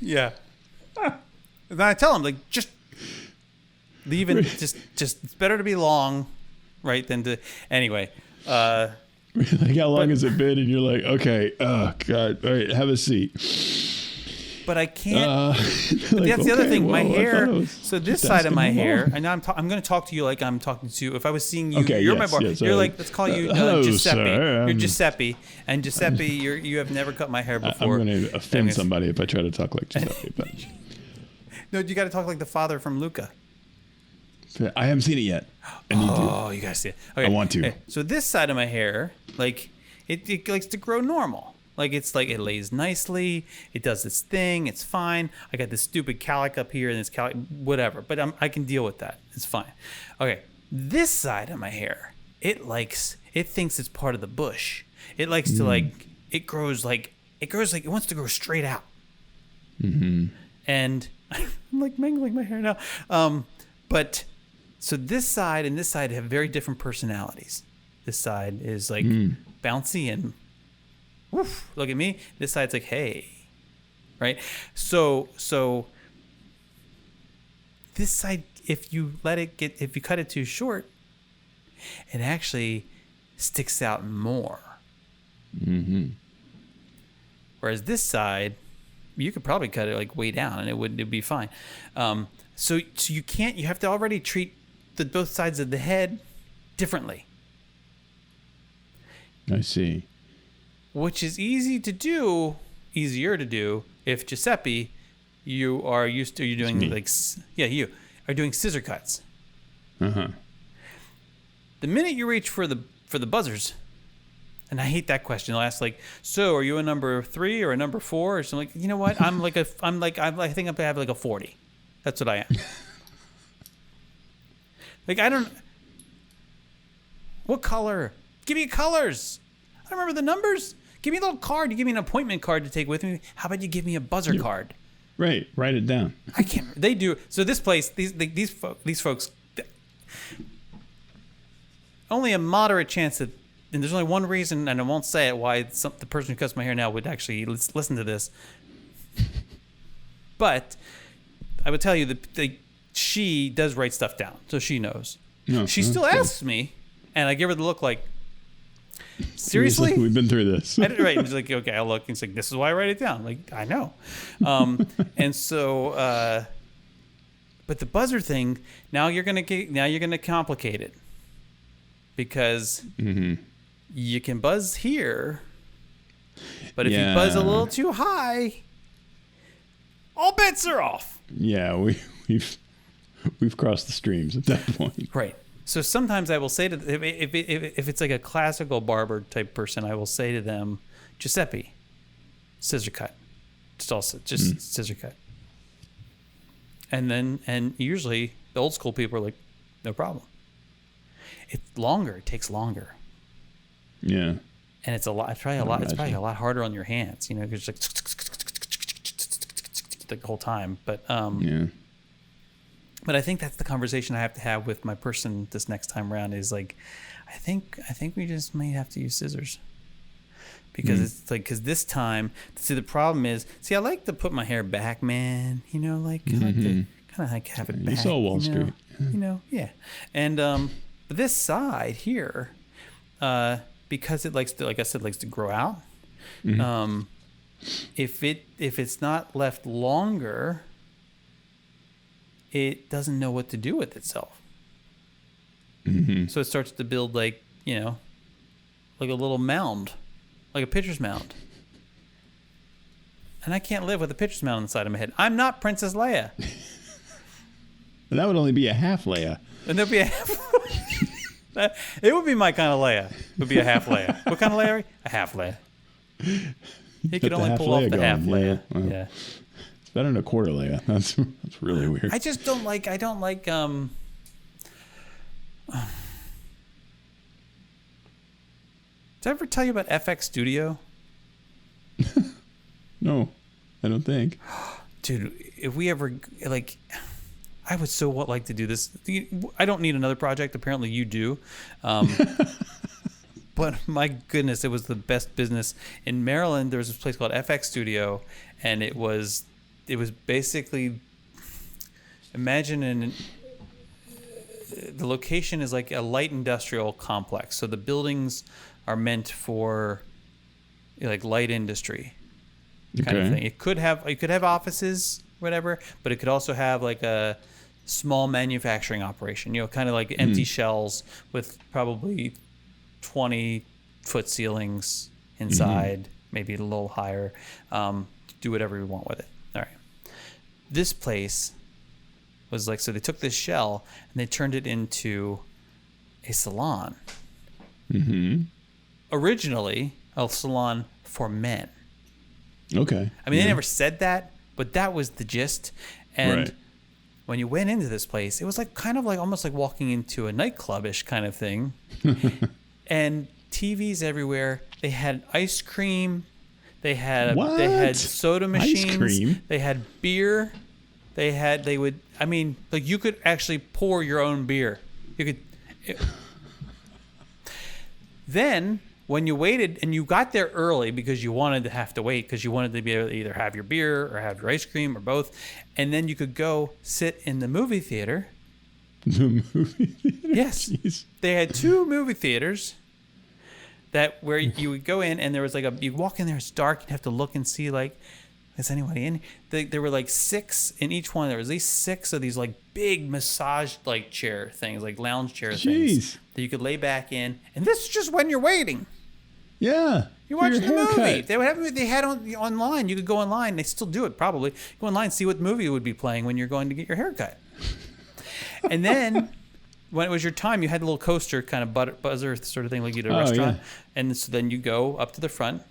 Speaker 1: Yeah. And then I tell them, like, just leave it. Just it's better to be long, right, than to... Anyway.
Speaker 2: Like, how long has it been? And you're like, okay, oh, God, all right, have a seat.
Speaker 1: but I can't. But
Speaker 2: Like,
Speaker 1: that's the other thing.
Speaker 2: well,
Speaker 1: My
Speaker 2: I
Speaker 1: hair.
Speaker 2: thought I was
Speaker 1: So this
Speaker 2: just
Speaker 1: side of
Speaker 2: asking
Speaker 1: my
Speaker 2: how
Speaker 1: hair,
Speaker 2: long.
Speaker 1: and now I'm going to talk to you like I'm talking to. If I was seeing you,
Speaker 2: Okay,
Speaker 1: you're
Speaker 2: yes,
Speaker 1: my barber.
Speaker 2: yes,
Speaker 1: You're like, let's call you
Speaker 2: hello,
Speaker 1: Giuseppe.
Speaker 2: sir.
Speaker 1: You're Giuseppe, and Giuseppe, you have never cut my hair
Speaker 2: I'm
Speaker 1: before.
Speaker 2: going to offend somebody if I try to talk like Giuseppe. But
Speaker 1: No, you got to talk like the father from Luca.
Speaker 2: I haven't seen it yet. I need to.
Speaker 1: Oh, you guys see it. Okay.
Speaker 2: I want to.
Speaker 1: Okay. So this side of my hair, like, it likes to grow normal. Like, it's like it lays nicely. It does its thing. It's fine. I got this stupid calic up here and this calic, whatever. But I can deal with that. It's fine. Okay. This side of my hair, it thinks it's part of the bush. It likes to it grows like it wants to grow straight out. Mm-hmm. And I'm like mangling my hair now. But so this side and this side have very different personalities. This side is like bouncy and woof, look at me. This side's like, hey, right? So this side, if you cut it too short, it actually sticks out more. Mm-hmm. Whereas this side, you could probably cut it like way down and it'd be fine. So you have to already treat both sides of the head differently.
Speaker 2: I see.
Speaker 1: Which is easier to do if Giuseppe, you are doing you are doing scissor cuts.
Speaker 2: Uh-huh.
Speaker 1: The minute you reach for the buzzers, and I hate that question. They'll ask like, so are you a number 3 or a number 4 or something? Like, you know what? I think I have like a 40. That's what I am. Like, what color? Give me colors. I don't remember the numbers. Give me a little card. You give me an appointment card to take with me. How about you give me a buzzer card?
Speaker 2: Right. Write it down.
Speaker 1: I can't. They do. So this place, these folks, only a moderate chance that, and there's only one reason, and I won't say it, why the person who cuts my hair now would actually listen to this. But I would tell you that she does write stuff down, so she knows. No, she still asks me, and I give her the look like, seriously?
Speaker 2: We've been through this.
Speaker 1: Right. And she's like, okay, I'll look. And she's like, this is why I write it down. Like, I know. And so, but the buzzer thing, now you're going to complicate it. Because you can buzz here, but if you buzz a little too high, all bets are off.
Speaker 2: Yeah, we've crossed the streams at that point.
Speaker 1: Right. So sometimes I will say to if it's like a classical barber type person, I will say to them, Giuseppe, scissor cut, just scissor cut. And usually the old school people are like, no problem. It's longer. It takes longer. Yeah. And it's probably a lot harder on your hands, because it's like the whole time. But But I think that's the conversation I have to have with my person this next time around is like, I think we just may have to use scissors. Because it's like, because this time, the problem is, I like to put my hair back, man. I like to kind of like have it back.
Speaker 2: You saw Wall Street.
Speaker 1: Yeah. And, but this side here, because it likes to, like I said, likes to grow out. If it's not left longer, it doesn't know what to do with itself. So it starts to build like a little mound, like a pitcher's mound. And I can't live with a pitcher's mound on the side of my head. I'm not Princess Leia.
Speaker 2: That would only be a half Leia.
Speaker 1: And there'd be a half. It would be my kind of Leia. It would be a half Leia. What kind of Leia are you? A half Leia. He could only pull off the half Leia. Yeah.
Speaker 2: It's better than a quarter Leia. That's really weird.
Speaker 1: I just don't like. Did I ever tell you about FX Studio?
Speaker 2: No, I don't think.
Speaker 1: Dude, if we ever I would so like to do this. I don't need another project. Apparently you do. But my goodness, it was the best business. In Maryland, there was this place called FX Studio, and it was basically, imagine the location is like a light industrial complex. So the buildings are meant for like light industry. kind of thing. You could have offices, whatever, but it could also have like a small manufacturing operation, kind of like empty shells with probably 20-foot ceilings inside, maybe a little higher. Do whatever you want with it. All right. This place was like, so they took this shell and they turned it into a salon. Originally, a salon for men.
Speaker 2: Okay.
Speaker 1: I mean, they never said that, but that was the gist. And when you went into this place, it was like kind of like almost like walking into a nightclub-ish kind of thing. And TVs everywhere. They had ice cream. They had soda machines. Ice cream? They had beer. You could actually pour your own beer. Then when you waited and you got there early because you wanted to have to wait because you wanted to be able to either have your beer or have your ice cream or both, and then you could go sit in the movie theater.
Speaker 2: The movie theater?
Speaker 1: Yes. Jeez. They had 2 movie theaters where you would go in and there was you walk in there, it's dark, you have to look and see is anybody in? There were 6 in each one. There was at least 6 of these big massage chair things, lounge chair things that you could lay back in. And this is just when you're waiting.
Speaker 2: Yeah.
Speaker 1: You're watching the movie. They had online. You could go online. They still do it probably. Go online and see what movie would be playing when you're going to get your haircut. And then when it was your time, you had a little coaster kind of buzzer sort of thing like you did at a restaurant. Yeah. And so then you go up to the front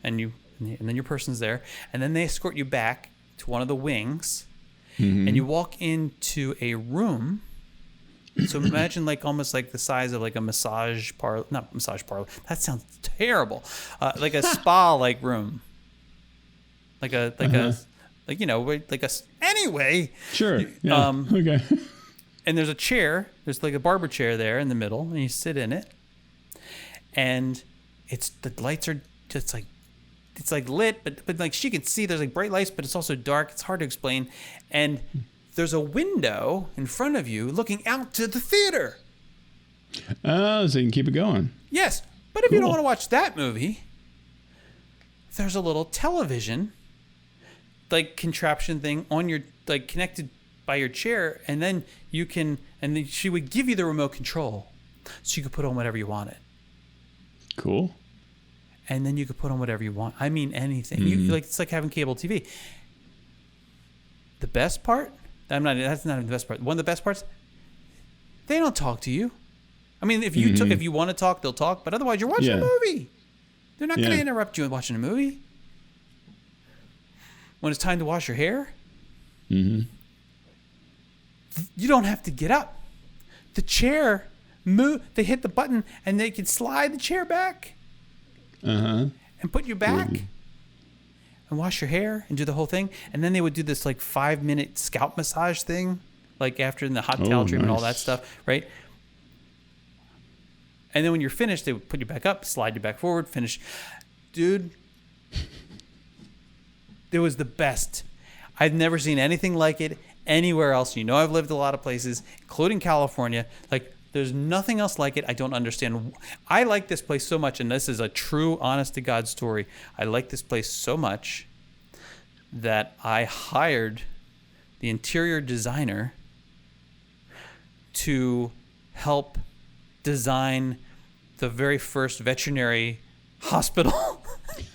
Speaker 1: and then your person's there. And then they escort you back to one of the wings. And you walk into a room. So imagine almost like the size of a massage parlor. Not massage parlor. That sounds terrible. Like a spa room. Anyway.
Speaker 2: Sure. Yeah. Okay.
Speaker 1: And there's a chair. There's a barber chair there in the middle, and you sit in it. And the lights are just it's lit, but she can see there's bright lights, but it's also dark. It's hard to explain. And there's a window in front of you looking out to the theater.
Speaker 2: Oh, so you can keep it going.
Speaker 1: Yes. But if you don't want to watch that movie, there's a little television, contraption thing on your, connected by your chair. And then then she would give you the remote control so you could put on whatever you wanted.
Speaker 2: Cool.
Speaker 1: And then you could put on whatever you want. I mean, anything. It's like having cable TV. The best part, that's not the best part. One of the best parts, they don't talk to you. I mean, if you want to talk, they'll talk. But otherwise, you're watching a movie. They're not going to interrupt you watching a movie. When it's time to wash your hair, you don't have to get up. The chair move. They hit the button and they can slide the chair back. And put you back and wash your hair and do the whole thing. And then they would do this 5-minute scalp massage thing, after in the hot towel treatment, all that stuff, right? And then when you're finished, they would put you back up, slide you back forward, finish. Dude, it was the best. I've never seen anything like it anywhere else. I've lived a lot of places, including California. There's nothing else like it. I don't understand. I like this place so much, and this is a true, honest-to-God story. I like this place so much that I hired the interior designer to help design the very first veterinary hospital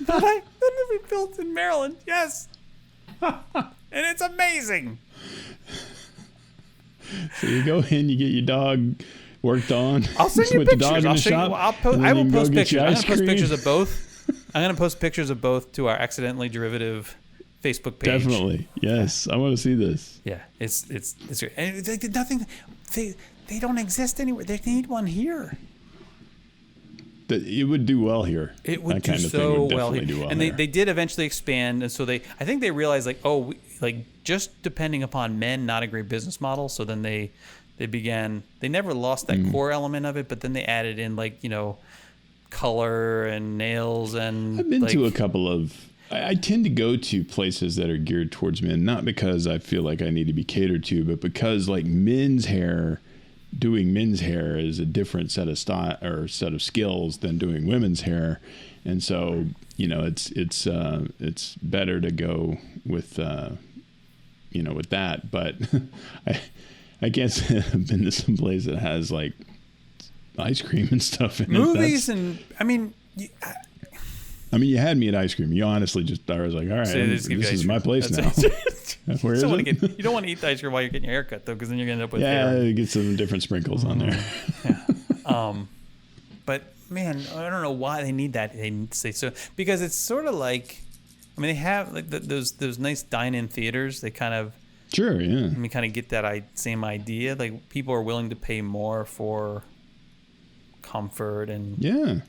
Speaker 1: that we built in Maryland. Yes. And it's amazing.
Speaker 2: So you go in, you get your dog worked on.
Speaker 1: I'll send you pictures.
Speaker 2: I
Speaker 1: will post pictures. I'm going to post pictures of both. I'm going to post pictures of both to our Accidentally Derivative Facebook page.
Speaker 2: Definitely. Yes. I want to see this.
Speaker 1: Yeah. It's great. And they did nothing. They don't exist anywhere. They need one here.
Speaker 2: It would do well here.
Speaker 1: It would do so well here. And they did eventually expand. And so I think they realized just depending upon men, not a great business model. So then they never lost that core element of it, but then they added in color and nails and
Speaker 2: I've been to a couple of, I tend to go to places that are geared towards men, not because I feel like I need to be catered to, but because men's hair doing men's hair is a different set of style or set of skills than doing women's hair. And so, it's better to go with, with that. But I can't say I've been to some place that has like ice cream and stuff in
Speaker 1: movies.
Speaker 2: it.
Speaker 1: You
Speaker 2: had me at ice cream. You honestly I was like, all right, this is my place now. Where is it?
Speaker 1: You don't want to eat the ice cream while you're getting your haircut, though, because then you're going to end up with hair.
Speaker 2: Get some different sprinkles on there.
Speaker 1: Yeah. But man, I don't know why they need that. They say so because it's sort of like, they have like those nice dine-in theaters. They kind of
Speaker 2: sure, yeah.
Speaker 1: Kind of get that same idea. Like people are willing to pay more for comfort and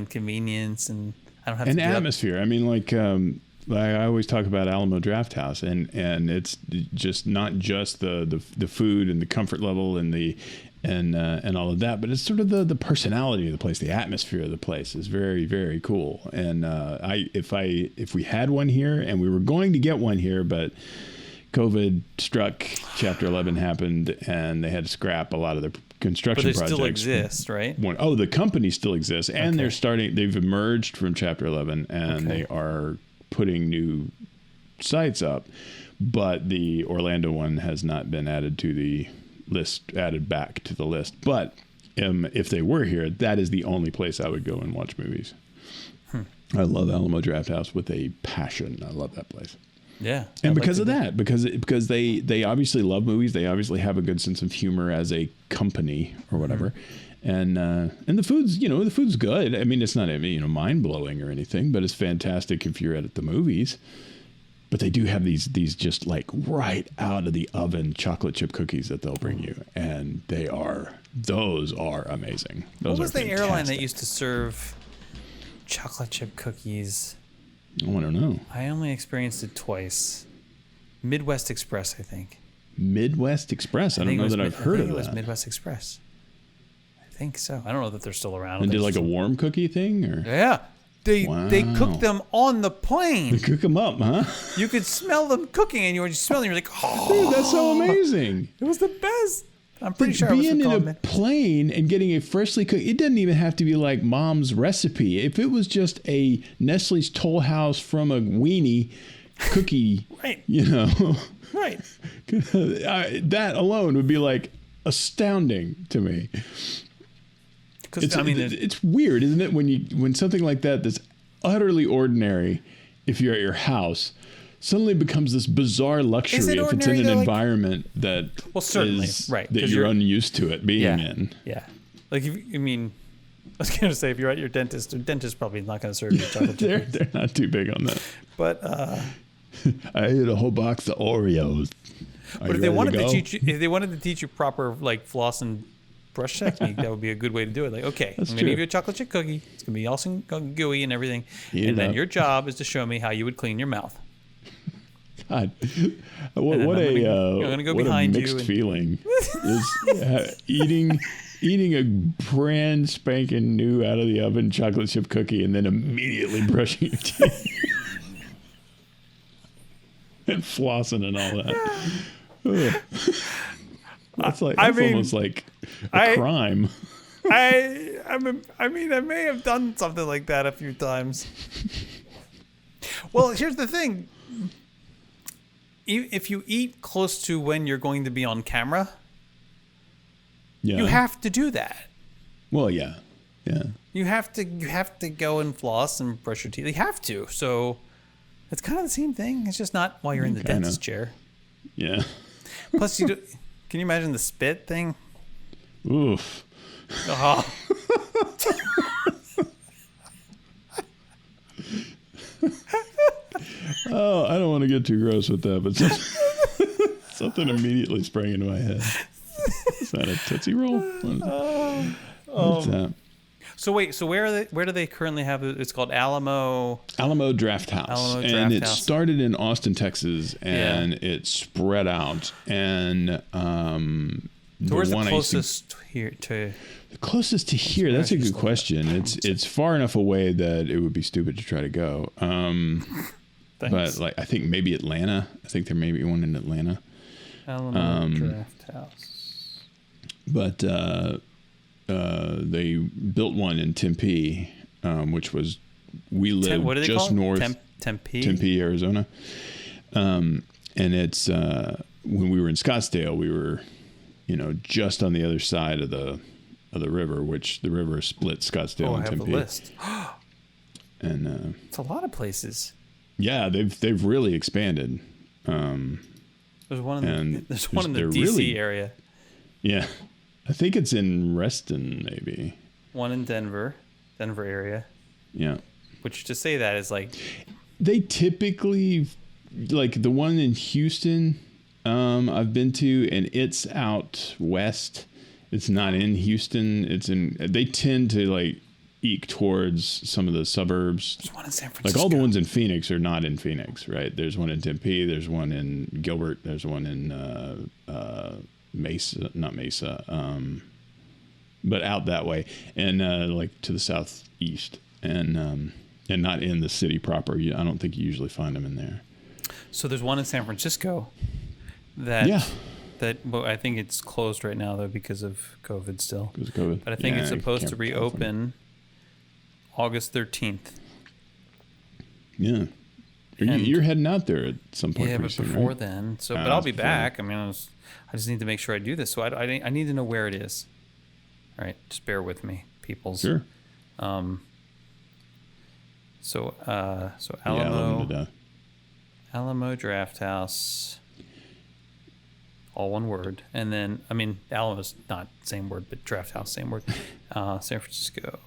Speaker 1: convenience and. And
Speaker 2: atmosphere. I always talk about Alamo Drafthouse, and it's just not just the food and the comfort level and all of that, but it's sort of the personality of the place, the atmosphere of the place is very, very cool. And if we had one here, and we were going to get one here, but COVID struck, Chapter 11 happened, and they had to scrap a lot of their construction projects.
Speaker 1: But they still exist, right?
Speaker 2: The company still exists, and they've emerged from Chapter 11, and they are putting new sites up. But the Orlando one has not been added back to the list. But if they were here, that is the only place I would go and watch movies. I love Alamo Drafthouse with a passion. I love that place.
Speaker 1: Yeah.
Speaker 2: And because of that, because they obviously love movies, they obviously have a good sense of humor as a company or whatever. And the food's good. It's not mind blowing or anything, but it's fantastic if you're at the movies. But they do have these just like right out of the oven chocolate chip cookies that they'll bring you, and those are amazing. Those
Speaker 1: what was the
Speaker 2: fantastic.
Speaker 1: airline that used to serve chocolate chip cookies?
Speaker 2: Oh, I don't know.
Speaker 1: I only experienced it twice. Midwest Express, I think.
Speaker 2: Midwest Express? I don't know that I've heard of that.
Speaker 1: It was Midwest Express. I think so. I don't know that they're still around.
Speaker 2: And did like a warm cookie thing? Or?
Speaker 1: Yeah. They cook them on the plane.
Speaker 2: They cook them up, huh?
Speaker 1: You could smell them cooking, and you were just smelling. You're like, oh,
Speaker 2: dude, that's so amazing.
Speaker 1: It was the best. I'm pretty sure
Speaker 2: being in a plane and getting a freshly cooked. It doesn't even have to be like mom's recipe. If it was just a Nestle's Toll House from a weenie cookie,
Speaker 1: right? Right.
Speaker 2: That alone would be like astounding to me. It's weird, isn't it? When something like that's utterly ordinary, if you're at your house, suddenly becops this bizarre luxury if it's in an environment that you're unused to it being in.
Speaker 1: Yeah. Like I was going to say, if you're at your dentist, the dentist's probably not going to serve you chocolate chip.
Speaker 2: They're not too big on that.
Speaker 1: But
Speaker 2: I ate a whole box of Oreos.
Speaker 1: But if they wanted to teach you proper like floss and brush technique, that would be a good way to do it. Like, okay, I'm going to give you a chocolate chip cookie. It's going to be all gooey and everything. Then your job is to show me how you would clean your mouth.
Speaker 2: God, what a mixed feeling is eating a brand spanking new out of the oven chocolate chip cookie and then immediately brushing your teeth and flossing and all that. That's almost like a crime.
Speaker 1: I may have done something like that a few times. Well, here's the thing. If you eat close to when you're going to be on camera, you have to do that.
Speaker 2: Well, yeah.
Speaker 1: You have to go and floss and brush your teeth. You have to. So it's kind of the same thing. It's just not while you're in the dentist chair.
Speaker 2: Yeah.
Speaker 1: Plus, can you imagine the spit thing?
Speaker 2: Oof.
Speaker 1: Oh.
Speaker 2: Oh, I don't want to get too gross with that, but something immediately sprang into my head. Is that a Tootsie Roll? What's that?
Speaker 1: So wait, where do they currently have it? It's called Alamo
Speaker 2: Drafthouse. And it started in Austin, Texas, and it spread out. And
Speaker 1: so where's the closest here to?
Speaker 2: The closest to here? That's a good question. It's far enough away that it would be stupid to try to go. But I think maybe Atlanta. I think there may be one in Atlanta.
Speaker 1: Alamo Drafthouse.
Speaker 2: but they built one in Tempe, which was we live just north Tempe, Arizona. And it's when we were in Scottsdale, we were, just on the other side of the river, which the river split Scottsdale and Tempe. I have the list. And
Speaker 1: it's a lot of places.
Speaker 2: Yeah, they've really expanded.
Speaker 1: There's one in the DC area.
Speaker 2: Yeah, I think it's in Reston, maybe.
Speaker 1: One in Denver area.
Speaker 2: Yeah.
Speaker 1: Which to say that is like
Speaker 2: they typically like the one in Houston. I've been to, and it's out west. It's not in Houston. It's in. They tend to like eke towards some of the suburbs.
Speaker 1: There's one in San Francisco.
Speaker 2: Like all the ones in Phoenix are not in Phoenix, right? There's one in Tempe. There's one in Gilbert. There's one in Mesa, not Mesa, but out that way, and like to the southeast, and not in the city proper. I don't think you usually find them in there.
Speaker 1: So there's one in San Francisco that well, I think it's closed right now though because of COVID still.
Speaker 2: Because of COVID.
Speaker 1: But I think it's supposed to reopen August 13th.
Speaker 2: Yeah. You're heading out there at some point.
Speaker 1: Yeah, but
Speaker 2: soon,
Speaker 1: before
Speaker 2: right?
Speaker 1: then. So, but I'll be back. I mean, I just need to make sure I do this. So I need to know where it is. All right, just bear with me, peoples.
Speaker 2: Sure.
Speaker 1: So Alamo Draft House, all one word, and then Alamo's not same word, but Draft House same word. San Francisco.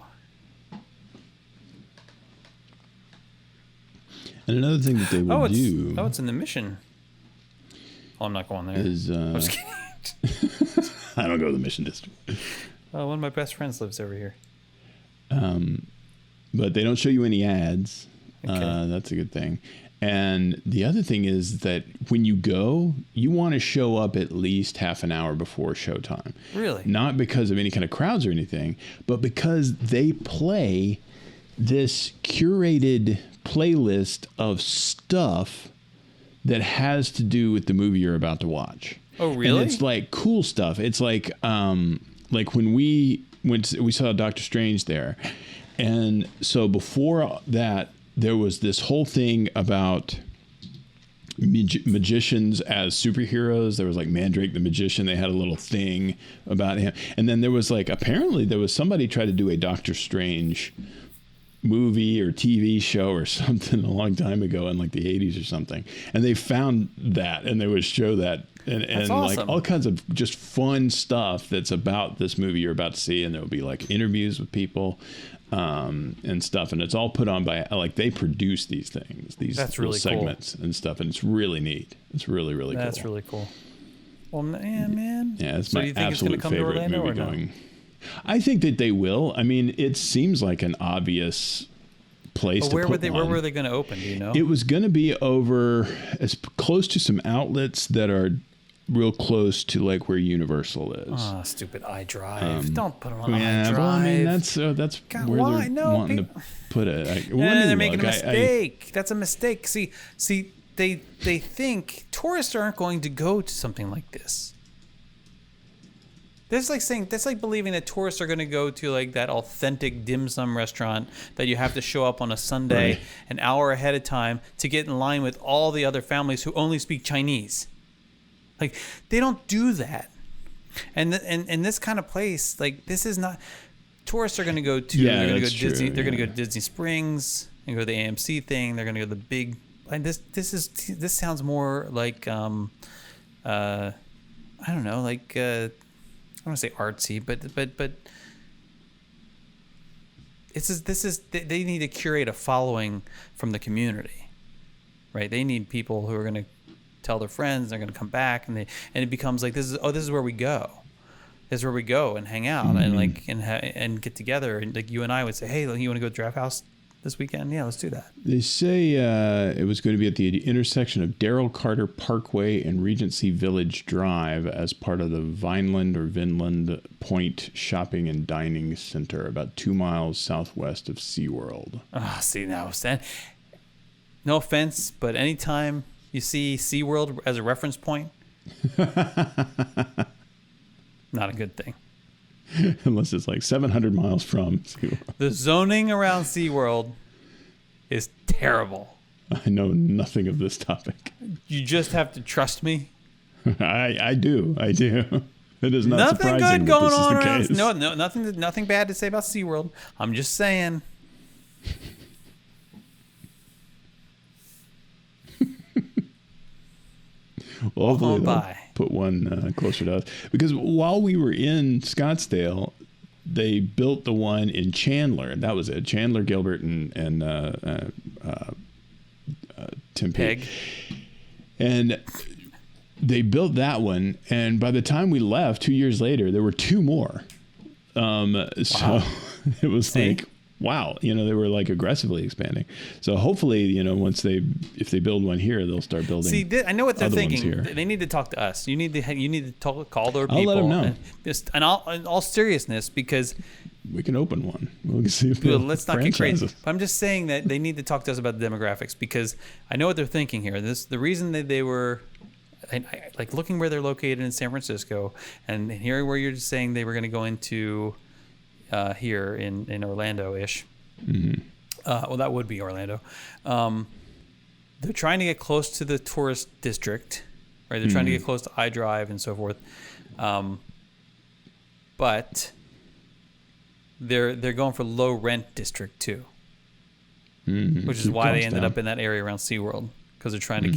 Speaker 2: And another thing that they will do.
Speaker 1: It's in the Mission. Oh, I'm not going there. I'm just kidding.
Speaker 2: I don't go to the Mission District.
Speaker 1: One of my best friends lives over here.
Speaker 2: But they don't show you any ads.
Speaker 1: Okay.
Speaker 2: That's a good thing. And the other thing is that when you go, you want to show up at least half an hour before showtime.
Speaker 1: Really?
Speaker 2: Not because of any kind of crowds or anything, but because they play this curated playlist of stuff that has to do with the movie you're about to watch.
Speaker 1: Oh, really?
Speaker 2: And it's like cool stuff. It's like when we saw Doctor Strange there. And so before that, there was this whole thing about magicians as superheroes. There was like Mandrake the Magician. They had a little thing about him. And then there was apparently there was somebody tried to do a Doctor Strange movie or TV show or something a long time ago in like the 80s or something. And they found that and they would show that and
Speaker 1: awesome.
Speaker 2: Like all kinds of just fun stuff that's about this movie you're about to see. And there will be like interviews with people and stuff. And it's all put on by they produce these things, these
Speaker 1: really
Speaker 2: segments
Speaker 1: cool.
Speaker 2: and stuff. And it's really neat. It's really, really cool.
Speaker 1: That's really cool. Well, man.
Speaker 2: Yeah, it's
Speaker 1: so
Speaker 2: my
Speaker 1: do you think
Speaker 2: absolute
Speaker 1: it's gonna come
Speaker 2: favorite
Speaker 1: to Orlando
Speaker 2: movie
Speaker 1: or
Speaker 2: going.
Speaker 1: no?
Speaker 2: I think that they will. I mean, it seems like an obvious place to
Speaker 1: where
Speaker 2: put
Speaker 1: Where
Speaker 2: one.
Speaker 1: were they going to open? Do you know?
Speaker 2: It was going to be over as close to some outlets that are real close to like where Universal is.
Speaker 1: Oh, stupid iDrive! Don't put them on
Speaker 2: yeah,
Speaker 1: iDrive.
Speaker 2: Well, I mean, that's
Speaker 1: God,
Speaker 2: where
Speaker 1: why?
Speaker 2: they're
Speaker 1: No,
Speaker 2: wanting to put it.
Speaker 1: They're making a mistake. That's a mistake. See, they think tourists aren't going to go to something like this. That's like believing that tourists are going to go to like that authentic dim sum restaurant that you have to show up on a Sunday an hour ahead of time to get in line with all the other families who only speak Chinese. Like they don't do that. And this kind of place, like this is not. Tourists are going to go to. They're going to go to Disney. They're going to go to Disney Springs and go to the AMC thing. They're going to go to the big. Like this sounds more like I don't know, like. I don't want to say artsy, but they need to curate a following from the community, right? They need people who are going to tell their friends, they're going to come back, and it becomes like this is where we go. This is where we go and hang out and get together, and like you and I would say, hey, you want to go to Draft House this weekend? Yeah, let's do that.
Speaker 2: They say it was going to be at the intersection of Darrell Carter Parkway and Regency Village Drive as part of the Vineland Point Shopping and Dining Center, about 2 miles southwest of SeaWorld.
Speaker 1: See, now, no offense, but anytime you see SeaWorld as a reference point, not a good thing.
Speaker 2: Unless it's like 700 miles from SeaWorld.
Speaker 1: The zoning around SeaWorld is terrible.
Speaker 2: I know nothing of this topic.
Speaker 1: You just have to trust me.
Speaker 2: I do. It is not
Speaker 1: nothing
Speaker 2: surprising
Speaker 1: good going
Speaker 2: that
Speaker 1: on
Speaker 2: this is
Speaker 1: around.
Speaker 2: the case.
Speaker 1: No, nothing bad to say about SeaWorld. I'm just saying.
Speaker 2: Well, hopefully they'll put one closer to us. Because while we were in Scottsdale, they built the one in Chandler. That was it. Chandler, Gilbert, and Tempe.
Speaker 1: Peg.
Speaker 2: And they built that one. And by the time we left, 2 years later, there were two more. So it was like, wow, they were like aggressively expanding. So hopefully, if they build one here, they'll start building.
Speaker 1: See, I know what they're thinking.
Speaker 2: Here.
Speaker 1: They need to talk to us. You need to call their people.
Speaker 2: I'll let them know.
Speaker 1: In all seriousness, because
Speaker 2: we can open one. We'll see if
Speaker 1: let's not get crazy. But I'm just saying that they need to talk to us about the demographics, because I know what they're thinking here. The reason that they were. Like looking where they're located in San Francisco, and hearing where you're saying they were going to go into here in Orlando-ish.
Speaker 2: Mm-hmm.
Speaker 1: Well, that would be Orlando. They're trying to get close to the tourist district, right? They're trying to get close to iDrive and so forth. But they're going for low rent district too, which is why they ended up in that area around SeaWorld, because they're trying to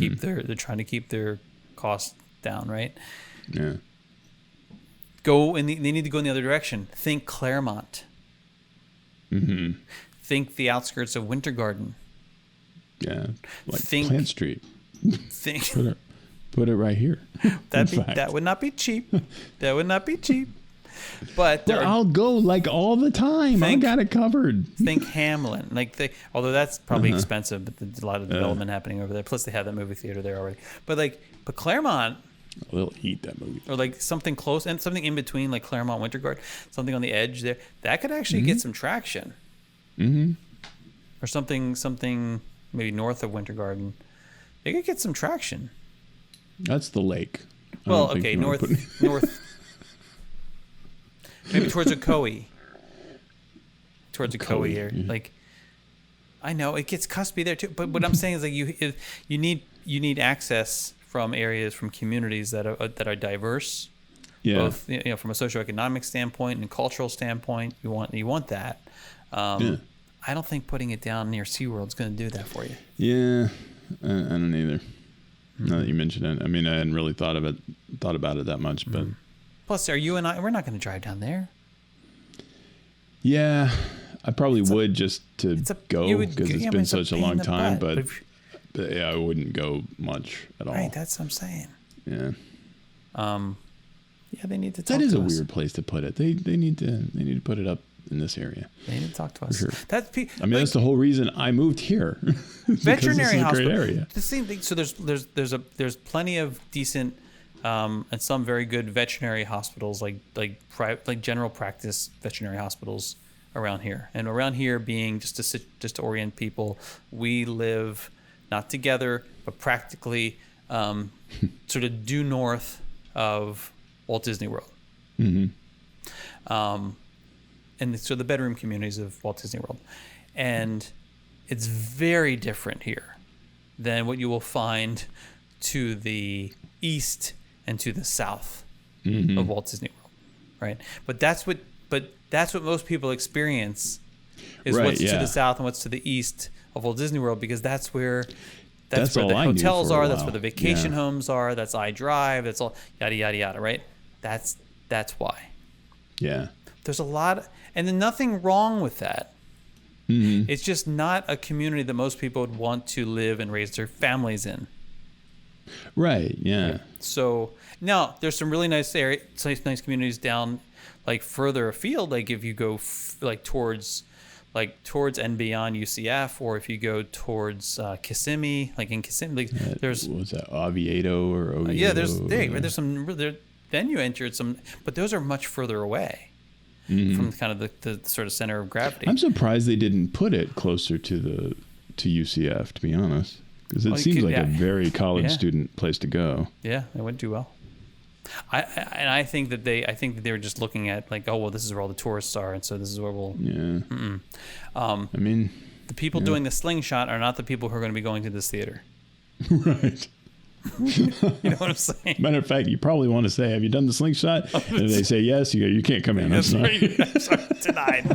Speaker 1: keep their costs down, right?
Speaker 2: Yeah.
Speaker 1: They need to go in the other direction. Think Claremont.
Speaker 2: Mm-hmm.
Speaker 1: Think the outskirts of Winter Garden.
Speaker 2: Yeah, like Plant Street.
Speaker 1: Think.
Speaker 2: Put it right here.
Speaker 1: That would not be cheap. That would not be cheap. But
Speaker 2: I'll go like all the time. I got it covered.
Speaker 1: Think Hamlin. Although that's probably expensive, but there's a lot of development happening over there. Plus, they have that movie theater there already. But Claremont.
Speaker 2: They'll eat that movie.
Speaker 1: Or something close, and something in between, like Claremont, Winter Garden, something on the edge there. That could actually get some traction.
Speaker 2: Mm-hmm.
Speaker 1: Or something maybe north of Winter Garden. They could get some traction.
Speaker 2: That's the lake.
Speaker 1: Well, okay, north. Maybe towards Ocoee. Towards Ocoee here. Yeah. I know it gets cuspy there too, but what I'm saying is you need access from areas, from communities that are diverse, both from a socioeconomic standpoint and cultural standpoint. You want that. I don't think putting it down near SeaWorld is going to do that for you.
Speaker 2: Yeah, I don't either. Now that you mention it, I mean, I hadn't really thought about it that much, but
Speaker 1: plus, you and I, we're not going to drive down there.
Speaker 2: Yeah, I probably would just to go because it's been such a long time, but yeah, I wouldn't go much at all.
Speaker 1: Right, that's what I'm saying.
Speaker 2: Yeah.
Speaker 1: Yeah, they need to talk to us.
Speaker 2: That is a weird place to put it. They need to put it up in this area.
Speaker 1: They need to talk to us.
Speaker 2: Sure.
Speaker 1: That's
Speaker 2: the whole reason I moved here.
Speaker 1: Veterinary hospital.
Speaker 2: Great area.
Speaker 1: The same thing. So there's plenty of decent and some very good veterinary hospitals, like general practice veterinary hospitals around here. And around here being just to orient people, we live not together, but practically sort of due north of Walt Disney World.
Speaker 2: Mm-hmm.
Speaker 1: And so the bedroom communities of Walt Disney World. And it's very different here than what you will find to the east and to the south of Walt Disney World, right? But that's what most people experience is what's to the south and what's to the east of Walt Disney World, because that's where the hotels are, that's where the vacation homes are, that's iDrive, that's all yada yada yada, right? That's why.
Speaker 2: Yeah.
Speaker 1: There's a lot, and then nothing wrong with that.
Speaker 2: Mm-hmm.
Speaker 1: It's just not a community that most people would want to live and raise their families in.
Speaker 2: Right. Yeah.
Speaker 1: Right? So now there's some really nice nice communities down, further afield. Like if you go towards and beyond UCF, or if you go towards Kissimmee, in Kissimmee, there's
Speaker 2: what's that, Oviedo or Oviedo?
Speaker 1: Yeah, there's some. Then you entered some, but those are much further away. From kind of the sort of center of gravity.
Speaker 2: I'm surprised they didn't put it closer to UCF, to be honest, because it seems like a very college student place to go.
Speaker 1: Yeah, it wouldn't do well. I think that they were just looking at like, oh well, this is where all the tourists are, and so this is where we'll.
Speaker 2: Yeah. I mean,
Speaker 1: the people doing the slingshot are not the people who are going to be going to this theater.
Speaker 2: Right.
Speaker 1: You know what I'm saying?
Speaker 2: Matter of fact, you probably want to say, "Have you done the slingshot?" And if they say yes, you go, "You can't come in." I'm sorry.
Speaker 1: I'm sorry. Denied.